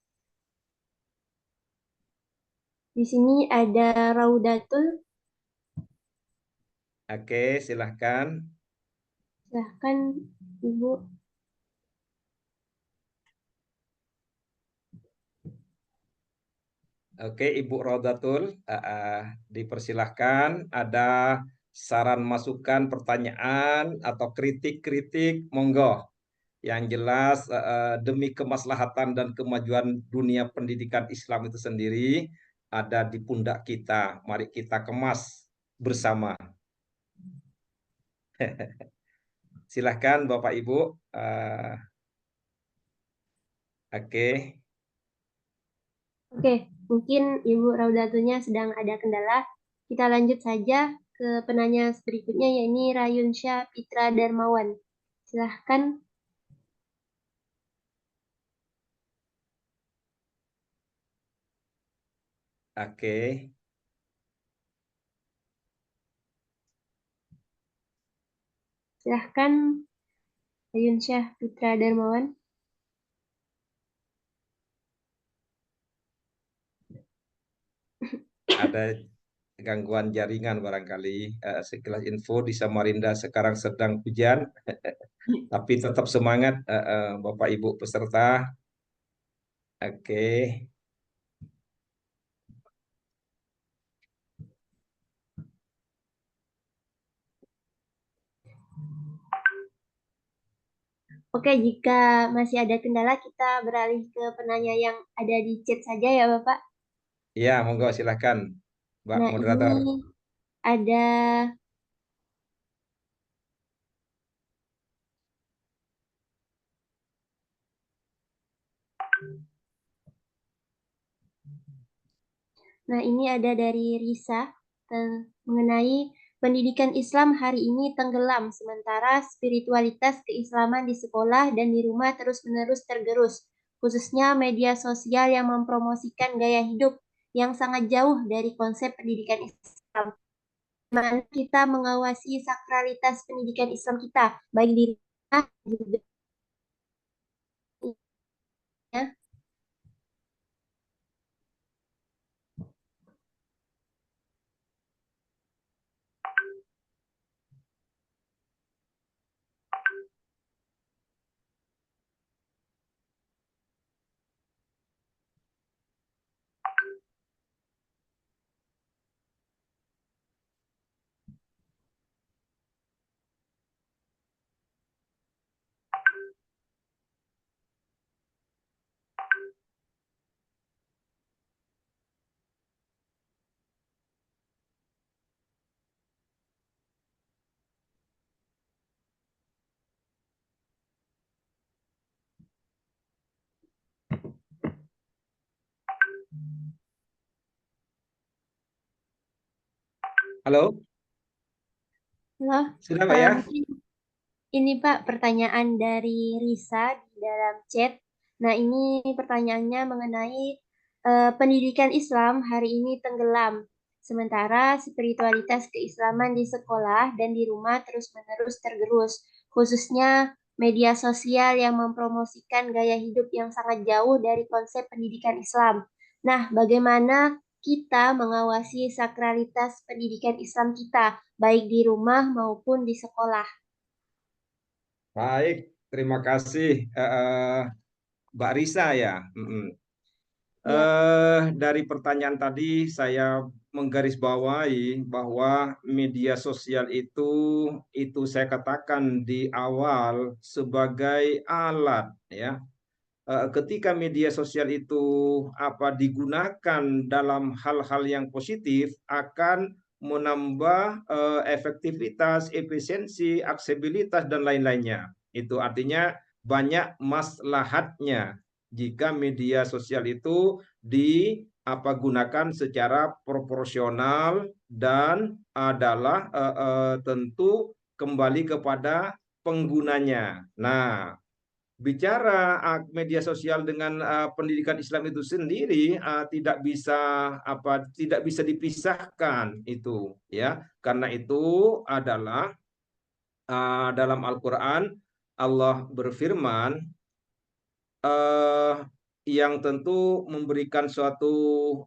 Di sini ada Raudatul. Oke, silahkan. Silahkan Ibu. Oke, Ibu Raudatul, dipersilahkan. Ada saran, masukan, pertanyaan atau kritik-kritik, monggo. Yang jelas demi kemaslahatan dan kemajuan dunia pendidikan Islam itu sendiri ada di pundak kita. Mari kita kemas bersama. Silahkan Bapak Ibu. Oke. Oke, mungkin Ibu Raudatunya sedang ada kendala. Kita lanjut saja ke penanya berikutnya, yakni Rayunsyah Pitra Darmawan. Silahkan. Oke. Silahkan Rayunsyah Pitra Darmawan. Ada gangguan jaringan barangkali. Sekilas info di Samarinda sekarang sedang hujan, tapi tetap semangat Bapak Ibu peserta. Oke. Oke, jika masih ada kendala, kita beralih ke penanya yang ada di chat saja ya, Bapak. Ya, monggo silakan, Mbak Nah, moderator. ini ada dari Risa mengenai pendidikan Islam hari ini tenggelam, sementara spiritualitas keislaman di sekolah dan di rumah terus-menerus tergerus, khususnya media sosial yang mempromosikan gaya hidup yang sangat jauh dari konsep pendidikan Islam. Bagaimana kita mengawasi sakralitas pendidikan Islam kita, baik di rumah juga ya. Halo, Loh, sudah Mbak ya? mungkin ini Pak pertanyaan dari Risa di dalam chat. Nah, ini pertanyaannya mengenai pendidikan Islam hari ini tenggelam. Sementara spiritualitas keislaman di sekolah dan di rumah terus-menerus tergerus, khususnya media sosial yang mempromosikan gaya hidup yang sangat jauh dari konsep pendidikan Islam. Nah, bagaimana kita mengawasi sakralitas pendidikan Islam kita, baik di rumah maupun di sekolah? Baik, terima kasih Mbak Risa ya. Ya. Dari pertanyaan tadi saya menggarisbawahi bahwa media sosial itu saya katakan di awal sebagai alat ya. Ketika media sosial itu digunakan dalam hal-hal yang positif akan menambah efektivitas, efisiensi, aksesibilitas dan lain-lainnya. Itu artinya banyak maslahatnya jika media sosial itu gunakan secara proporsional dan adalah tentu kembali kepada penggunanya. Nah, bicara media sosial dengan pendidikan Islam itu sendiri tidak bisa dipisahkan itu ya, karena itu adalah dalam Al-Qur'an Allah berfirman yang tentu memberikan suatu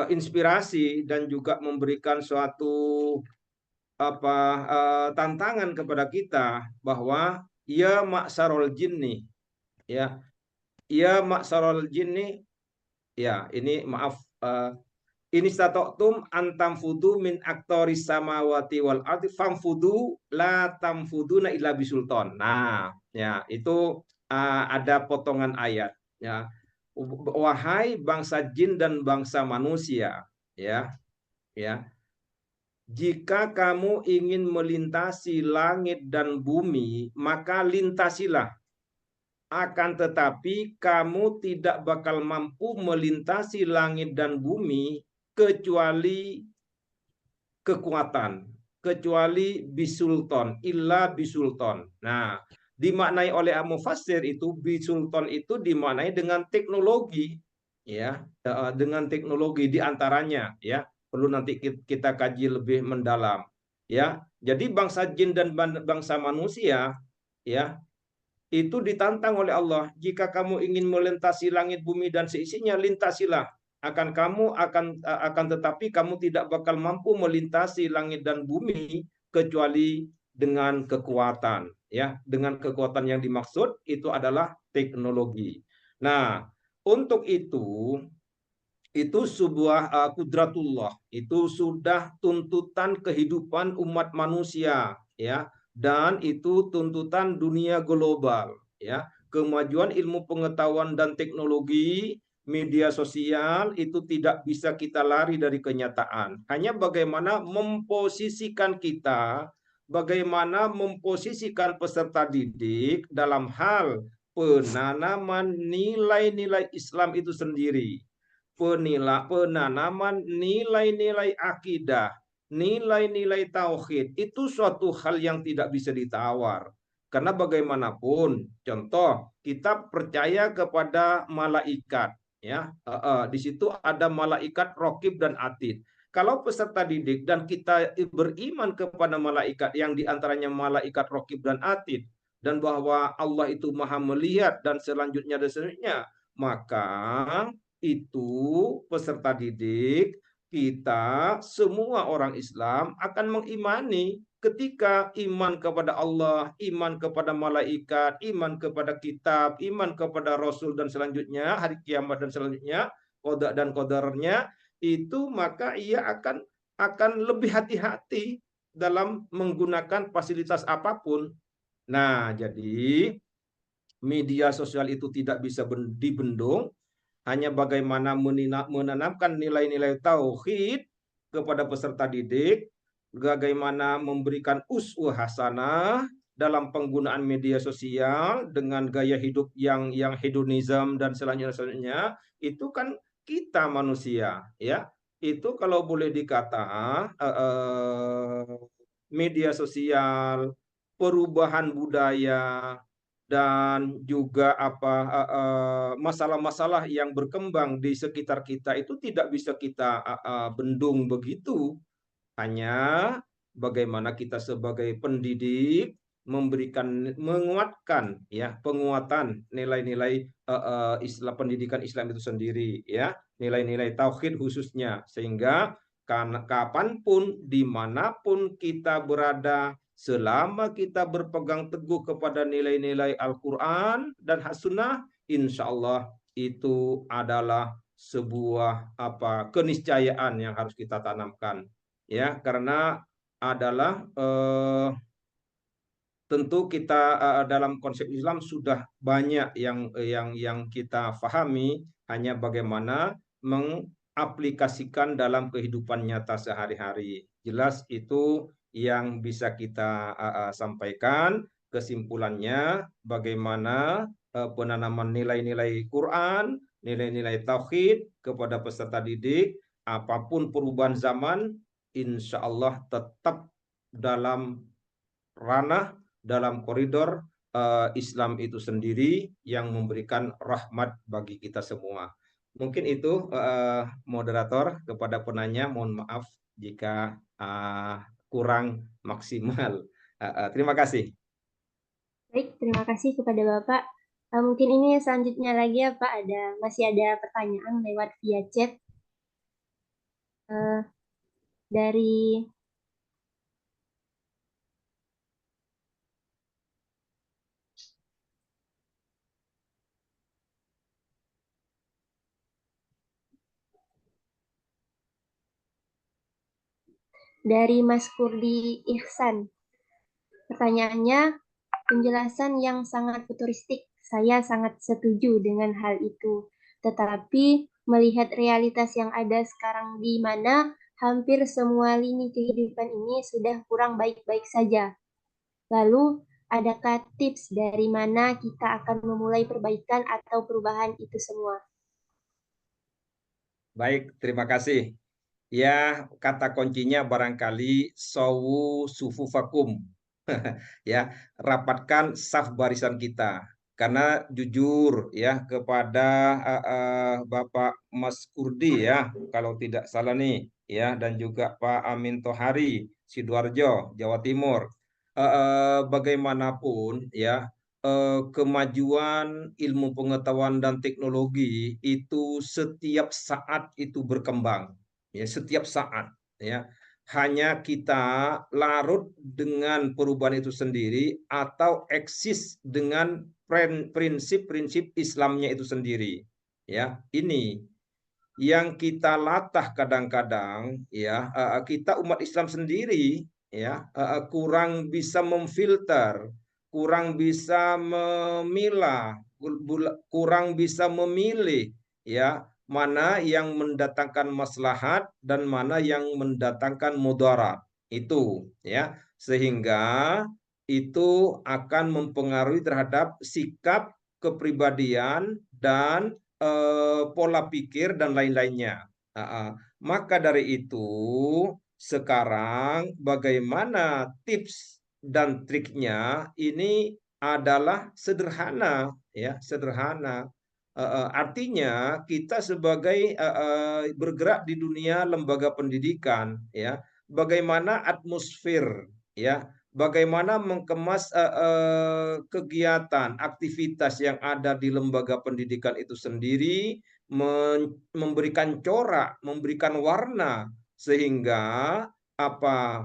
inspirasi dan juga memberikan suatu tantangan kepada kita bahwa ya maksarul jinni ya, ya maksarul jinni ya, ini maaf, ini statoktum antam fudu min aktoris samawati wal ardi famfudu la tamfuduna illa bisultan. Nah ya, itu ada potongan ayat ya, wahai bangsa jin dan bangsa manusia ya, ya, jika kamu ingin melintasi langit dan bumi, maka lintasilah. Akan tetapi kamu tidak bakal mampu melintasi langit dan bumi kecuali kekuatan, kecuali bisulton, illa bisulton. Nah, dimaknai oleh Mufassir itu bisulton itu dimaknai dengan teknologi, ya, dengan teknologi diantaranya, ya. Perlu nanti kita kaji lebih mendalam, ya. Jadi bangsa jin dan bangsa manusia, ya, itu ditantang oleh Allah. Jika kamu ingin melintasi langit bumi dan seisinya, lintasilah. akan tetapi kamu tidak bakal mampu melintasi langit dan bumi kecuali dengan kekuatan, ya. Dengan kekuatan yang dimaksud itu adalah teknologi. Nah, untuk itu sebuah kudratullah, itu sudah tuntutan kehidupan umat manusia, ya, dan itu tuntutan dunia global, ya. Kemajuan ilmu pengetahuan dan teknologi media sosial itu tidak bisa kita lari dari kenyataan. Hanya bagaimana memposisikan kita, bagaimana memposisikan peserta didik dalam hal penanaman nilai-nilai Islam itu sendiri, penanaman nilai-nilai akidah, nilai-nilai tauhid, itu suatu hal yang tidak bisa ditawar. Karena bagaimanapun, contoh, kita percaya kepada malaikat, ya. Di situ ada malaikat raqib dan atid. Kalau peserta didik dan kita beriman kepada malaikat yang diantaranya malaikat raqib dan atid, dan bahwa Allah itu maha melihat dan selanjutnya, maka itu peserta didik kita semua orang Islam akan mengimani. Ketika iman kepada Allah, iman kepada malaikat, iman kepada kitab, iman kepada Rasul dan selanjutnya hari kiamat dan selanjutnya qada dan qadarnya, itu maka ia akan lebih hati-hati dalam menggunakan fasilitas apapun. Nah, jadi media sosial itu tidak bisa dibendung, hanya bagaimana menanamkan nilai-nilai tauhid kepada peserta didik, bagaimana memberikan uswah hasanah dalam penggunaan media sosial dengan gaya hidup yang hedonism dan selanjutnya, itu kan kita manusia, ya. Itu kalau boleh dikata media sosial, perubahan budaya, dan juga masalah-masalah yang berkembang di sekitar kita itu tidak bisa kita bendung begitu. Hanya bagaimana kita sebagai pendidik menguatkan, ya, penguatan nilai-nilai Islam, pendidikan Islam itu sendiri, ya, nilai-nilai tauhid khususnya, sehingga kapanpun dimanapun kita berada, selama kita berpegang teguh kepada nilai-nilai Al-Quran dan As-Sunnah, insya Allah itu adalah sebuah keniscayaan yang harus kita tanamkan, ya. Karena adalah tentu kita dalam konsep Islam sudah banyak yang kita pahami, hanya bagaimana mengaplikasikan dalam kehidupan nyata sehari-hari. Jelas itu yang bisa kita sampaikan. Kesimpulannya, bagaimana penanaman nilai-nilai Quran, nilai-nilai tauhid kepada peserta didik, apapun perubahan zaman, insya Allah tetap dalam ranah, dalam koridor Islam itu sendiri yang memberikan rahmat bagi kita semua. Mungkin itu moderator. Kepada penanya mohon maaf jika kurang maksimal. Terima kasih. Baik, terima kasih kepada Bapak. Mungkin ini selanjutnya lagi ya Pak, masih ada pertanyaan lewat via chat dari Mas Kurdi Ihsan. Pertanyaannya, penjelasan yang sangat futuristik. Saya sangat setuju dengan hal itu. Tetapi melihat realitas yang ada sekarang di mana hampir semua lini kehidupan ini sudah kurang baik-baik saja. Lalu, adakah tips dari mana kita akan memulai perbaikan atau perubahan itu semua? Baik, terima kasih. Ya, kata kuncinya barangkali sawu sufufakum. Ya, rapatkan saf barisan kita. Karena jujur ya kepada Bapak Mas Kurdi, ya, kalau tidak salah nih, ya, dan juga Pak Amin Tohari Sidoarjo Jawa Timur, bagaimanapun, ya, kemajuan ilmu pengetahuan dan teknologi itu setiap saat itu berkembang, ya setiap saat, ya. Hanya kita larut dengan perubahan itu sendiri atau eksis dengan prinsip-prinsip Islamnya itu sendiri, ya. Ini yang kita latah kadang-kadang, ya, kita umat Islam sendiri, ya, kurang bisa memfilter, kurang bisa memilah, kurang bisa memilih, ya, mana yang mendatangkan maslahat dan mana yang mendatangkan mudarat. Itu, ya, sehingga itu akan mempengaruhi terhadap sikap, kepribadian, dan pola pikir dan lain-lainnya. Maka dari itu, sekarang bagaimana tips dan triknya ini adalah sederhana, ya, sederhana. Artinya kita sebagai bergerak di dunia lembaga pendidikan, ya, bagaimana atmosfer, ya, bagaimana mengemas kegiatan, aktivitas yang ada di lembaga pendidikan itu sendiri, memberikan corak, memberikan warna, sehingga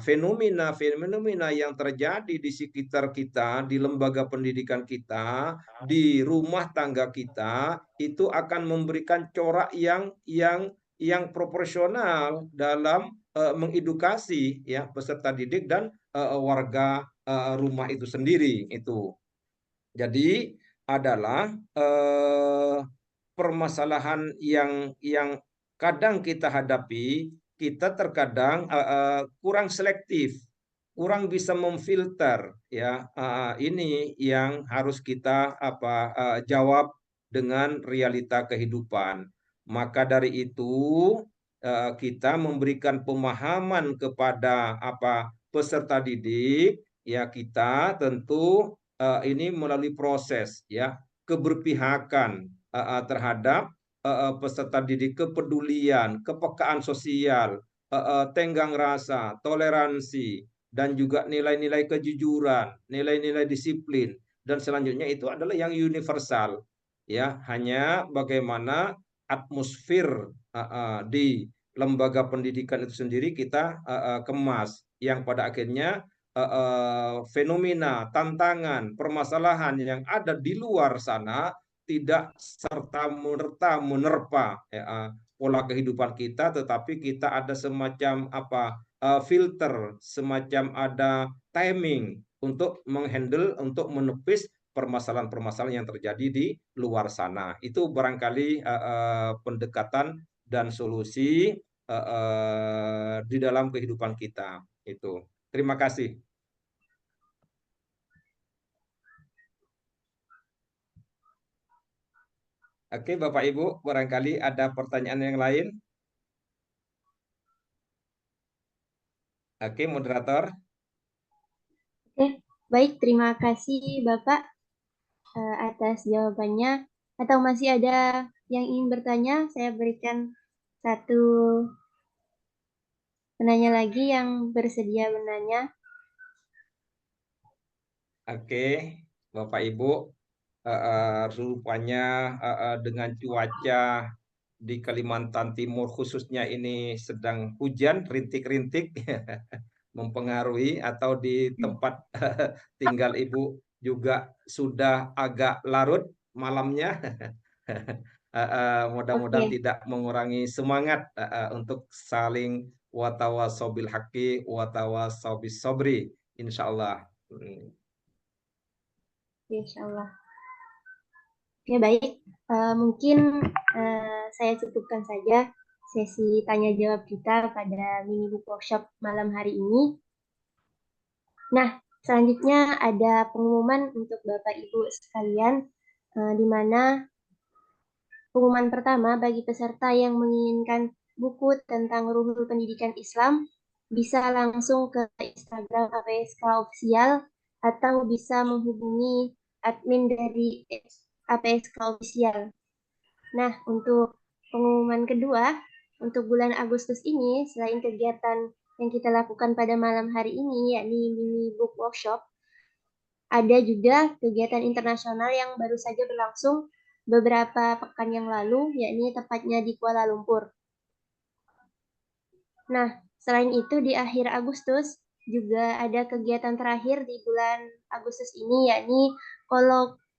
fenomena-fenomena yang terjadi di sekitar kita, di lembaga pendidikan kita, di rumah tangga kita, itu akan memberikan corak yang proporsional dalam mengedukasi, ya, peserta didik dan warga rumah itu sendiri. Itu jadi adalah permasalahan yang kadang kita hadapi. Kita terkadang kurang selektif, kurang bisa memfilter, ya. Ini yang harus kita jawab dengan realita kehidupan. Maka dari itu kita memberikan pemahaman kepada peserta didik, ya, kita tentu ini melalui proses, ya, keberpihakan terhadap peserta didik, kepedulian, kepekaan sosial, tenggang rasa, toleransi, dan juga nilai-nilai kejujuran, nilai-nilai disiplin, dan selanjutnya itu adalah yang universal, ya. Hanya bagaimana atmosfer di lembaga pendidikan itu sendiri kita kemas, yang pada akhirnya fenomena, tantangan, permasalahan yang ada di luar sana tidak serta-merta menerpa, ya, pola kehidupan kita, tetapi kita ada semacam filter, semacam ada timing untuk menghandle, untuk menepis permasalahan-permasalahan yang terjadi di luar sana. Itu barangkali pendekatan dan solusi di dalam kehidupan kita. Itu. Terima kasih. Oke, Bapak Ibu, barangkali ada pertanyaan yang lain. Oke, moderator. Oke, baik, terima kasih Bapak atas jawabannya. Atau masih ada yang ingin bertanya? Saya berikan satu penanya lagi yang bersedia bertanya. Oke, Bapak Ibu, rupanya dengan cuaca di Kalimantan Timur khususnya ini sedang hujan rintik-rintik mempengaruhi, atau di tempat tinggal Ibu juga sudah agak larut malamnya. Mudah-mudahan Oke, tidak mengurangi semangat untuk saling watawasobil haqi watawasobis sobri, insyaallah. insya Allah. Oke, baik. Mungkin saya cukupkan saja sesi tanya jawab kita pada mini book workshop malam hari ini. Nah, selanjutnya ada pengumuman untuk Bapak Ibu sekalian, di mana pengumuman pertama bagi peserta yang menginginkan buku tentang Ruhul Pendidikan Islam bisa langsung ke Instagram APSK Official atau bisa menghubungi admin dari APSK Official. Nah, untuk pengumuman kedua, untuk bulan Agustus ini, selain kegiatan yang kita lakukan pada malam hari ini, yakni mini book workshop, Ada juga kegiatan internasional yang baru saja berlangsung beberapa pekan yang lalu, yakni tepatnya di Kuala Lumpur. Nah, selain itu di akhir Agustus juga ada kegiatan terakhir di bulan Agustus ini, yakni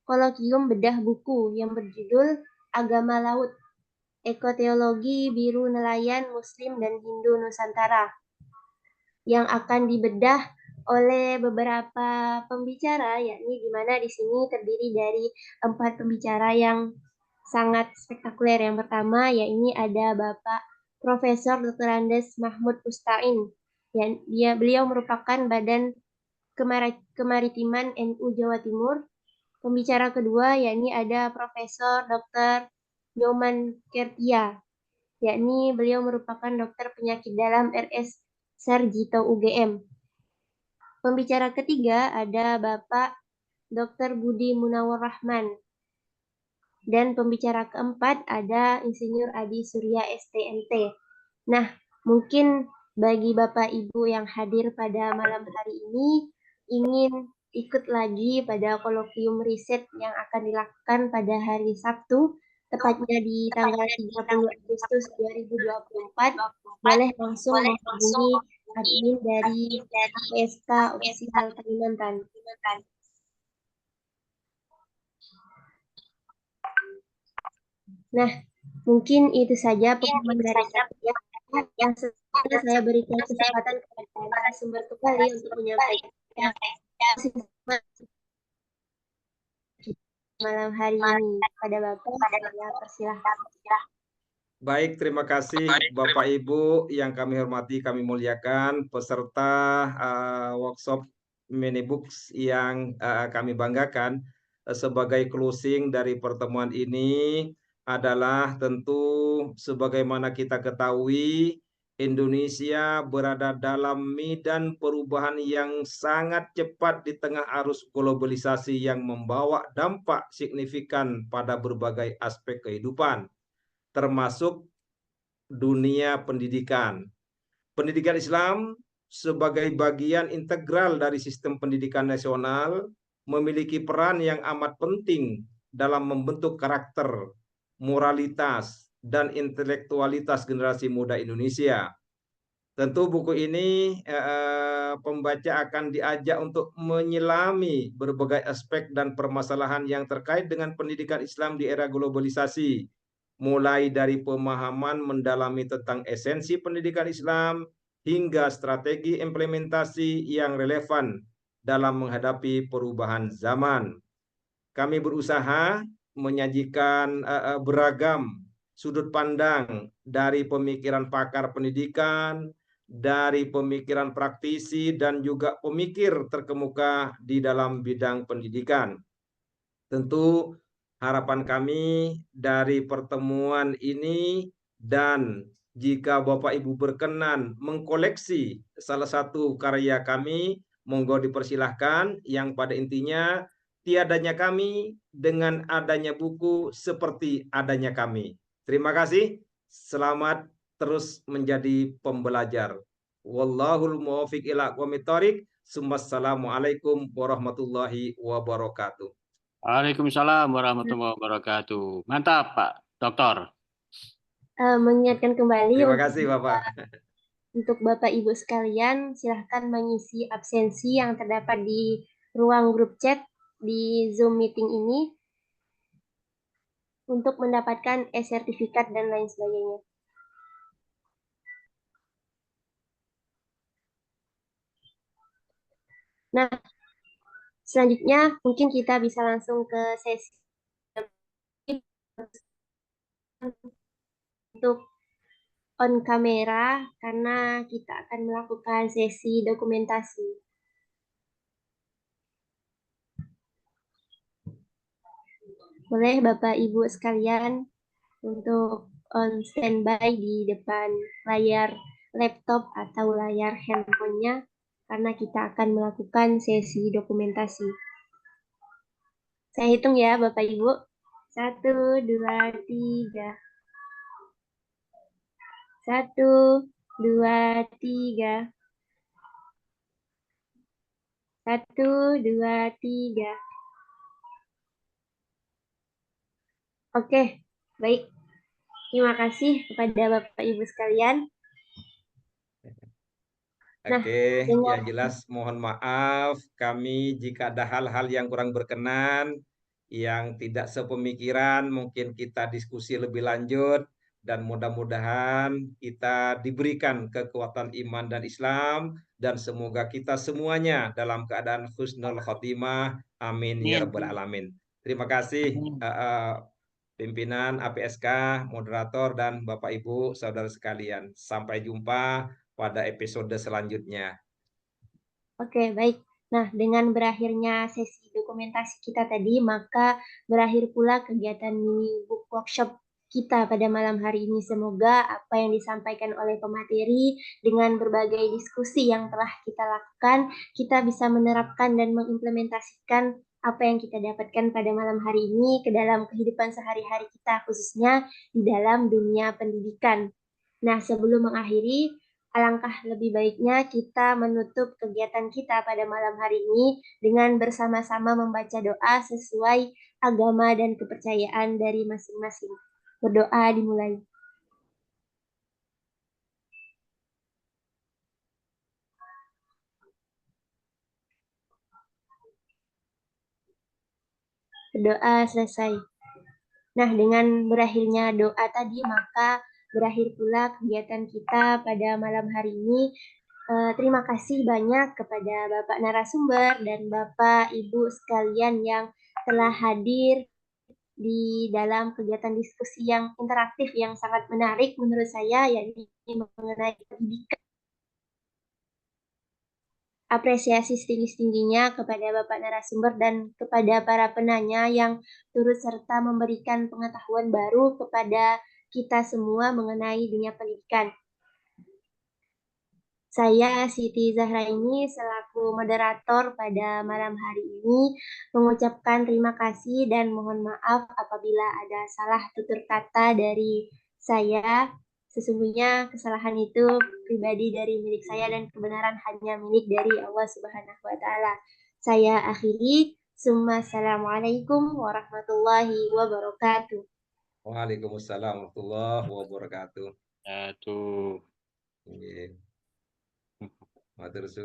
kolokium bedah buku yang berjudul Agama Laut, Ekoteologi Biru Nelayan Muslim dan Hindu Nusantara, yang akan dibedah oleh beberapa pembicara, yakni di mana di sini terdiri dari 4 pembicara yang sangat spektakuler. Yang pertama, yakni ada Bapak Profesor Dr. Andes Mahmud Ustain. Beliau merupakan Badan Kemaritiman NU Jawa Timur. Pembicara kedua, yakni ada Profesor Dr. Nyoman Kertia, yakni beliau merupakan dokter penyakit dalam RS Sarjito UGM. Pembicara ketiga ada Bapak Dr. Budi Munawar Rahman. Dan pembicara keempat ada Insinyur Adi Surya STMT. Nah, mungkin bagi Bapak Ibu yang hadir pada malam hari ini ingin ikut lagi pada kolokium riset yang akan dilakukan pada hari Sabtu, tepatnya di tanggal 30 Agustus 2024, boleh langsung menghubungi admin dari KPSK Official Kalimantan. Nah, mungkin itu saja pengumuman dari saya. Yang selanjutnya saya berikan kesempatan kepada narasumber kembali untuk menyampaikan malam hari ini pada Bapak. Saya persilahkan. Baik, terima kasih Bapak Ibu yang kami hormati, kami muliakan, peserta workshop Minibooks yang kami banggakan. Sebagai closing dari pertemuan ini adalah tentu sebagaimana kita ketahui, Indonesia berada dalam medan perubahan yang sangat cepat di tengah arus globalisasi yang membawa dampak signifikan pada berbagai aspek kehidupan, termasuk dunia pendidikan. Pendidikan Islam sebagai bagian integral dari sistem pendidikan nasional memiliki peran yang amat penting dalam membentuk karakter, moralitas, dan intelektualitas generasi muda Indonesia. Tentu buku ini pembaca akan diajak untuk menyelami berbagai aspek dan permasalahan yang terkait dengan pendidikan Islam di era globalisasi, mulai dari pemahaman mendalami tentang esensi pendidikan Islam hingga strategi implementasi yang relevan dalam menghadapi perubahan zaman. Kami berusaha menyajikan beragam sudut pandang dari pemikiran pakar pendidikan, dari pemikiran praktisi, dan juga pemikir terkemuka di dalam bidang pendidikan. Tentu harapan kami dari pertemuan ini, dan jika Bapak Ibu berkenan mengkoleksi salah satu karya kami, monggo dipersilahkan, yang pada intinya tiadanya kami dengan adanya buku seperti adanya kami. Terima kasih, selamat terus menjadi pembelajar. Wallahul muwaffiq ila aqwamit thoriq. Assalamualaikum warahmatullahi wabarakatuh. Waalaikumsalam warahmatullahi wabarakatuh. Mantap, Pak Doktor. Mengingatkan kembali Terima kasih, Bapak. Untuk Bapak Ibu sekalian, silahkan mengisi absensi yang terdapat di ruang grup chat di Zoom meeting ini untuk mendapatkan e-sertifikat dan lain sebagainya. Nah, selanjutnya mungkin kita bisa langsung ke sesi untuk on kamera karena kita akan melakukan sesi dokumentasi. Boleh Bapak Ibu sekalian untuk on standby di depan layar laptop atau layar handphonenya karena kita akan melakukan sesi dokumentasi. Saya hitung ya Bapak Ibu. 1, 2, 3. 1, 2, 3. 1, 2, 3. Oke, baik. Terima kasih kepada Bapak Ibu sekalian. Nah, Oke, dengan yang jelas mohon maaf kami jika ada hal-hal yang kurang berkenan, yang tidak sepemikiran, mungkin kita diskusi lebih lanjut dan mudah-mudahan kita diberikan kekuatan iman dan Islam dan semoga kita semuanya dalam keadaan husnul khotimah. Amin ya Amin. rabbal alamin. Terima kasih pimpinan APSK, moderator dan Bapak Ibu saudara sekalian. Sampai jumpa pada episode selanjutnya. Oke, baik. Nah, dengan berakhirnya sesi dokumentasi kita tadi, maka berakhir pula kegiatan mini book workshop kita pada malam hari ini. Semoga apa yang disampaikan oleh pemateri dengan berbagai diskusi yang telah kita lakukan, kita bisa menerapkan dan mengimplementasikan apa yang kita dapatkan pada malam hari ini ke dalam kehidupan sehari-hari kita, khususnya di dalam dunia pendidikan. Nah, sebelum mengakhiri, alangkah lebih baiknya kita menutup kegiatan kita pada malam hari ini dengan bersama-sama membaca doa sesuai agama dan kepercayaan dari masing-masing. Berdoa dimulai. Berdoa selesai. Nah, dengan berakhirnya doa tadi, maka berakhir pula kegiatan kita pada malam hari ini. Terima kasih banyak kepada Bapak narasumber dan Bapak Ibu sekalian yang telah hadir di dalam kegiatan diskusi yang interaktif yang sangat menarik menurut saya, yakni mengenai pendidikan. Apresiasi setinggi-tingginya kepada Bapak narasumber dan kepada para penanya yang turut serta memberikan pengetahuan baru kepada kita semua mengenai dunia pendidikan. Saya Siti Zahra ini selaku moderator pada malam hari ini mengucapkan terima kasih dan mohon maaf apabila ada salah tutur kata dari saya. Sesungguhnya kesalahan itu pribadi dari milik saya dan kebenaran hanya milik dari Allah Subhanahu wa taala. Saya akhiri. Assalamualaikum warahmatullahi wabarakatuh. Waalaikumsalam warahmatullahi wabarakatuh. Tuh. Nggih. Matur suwun.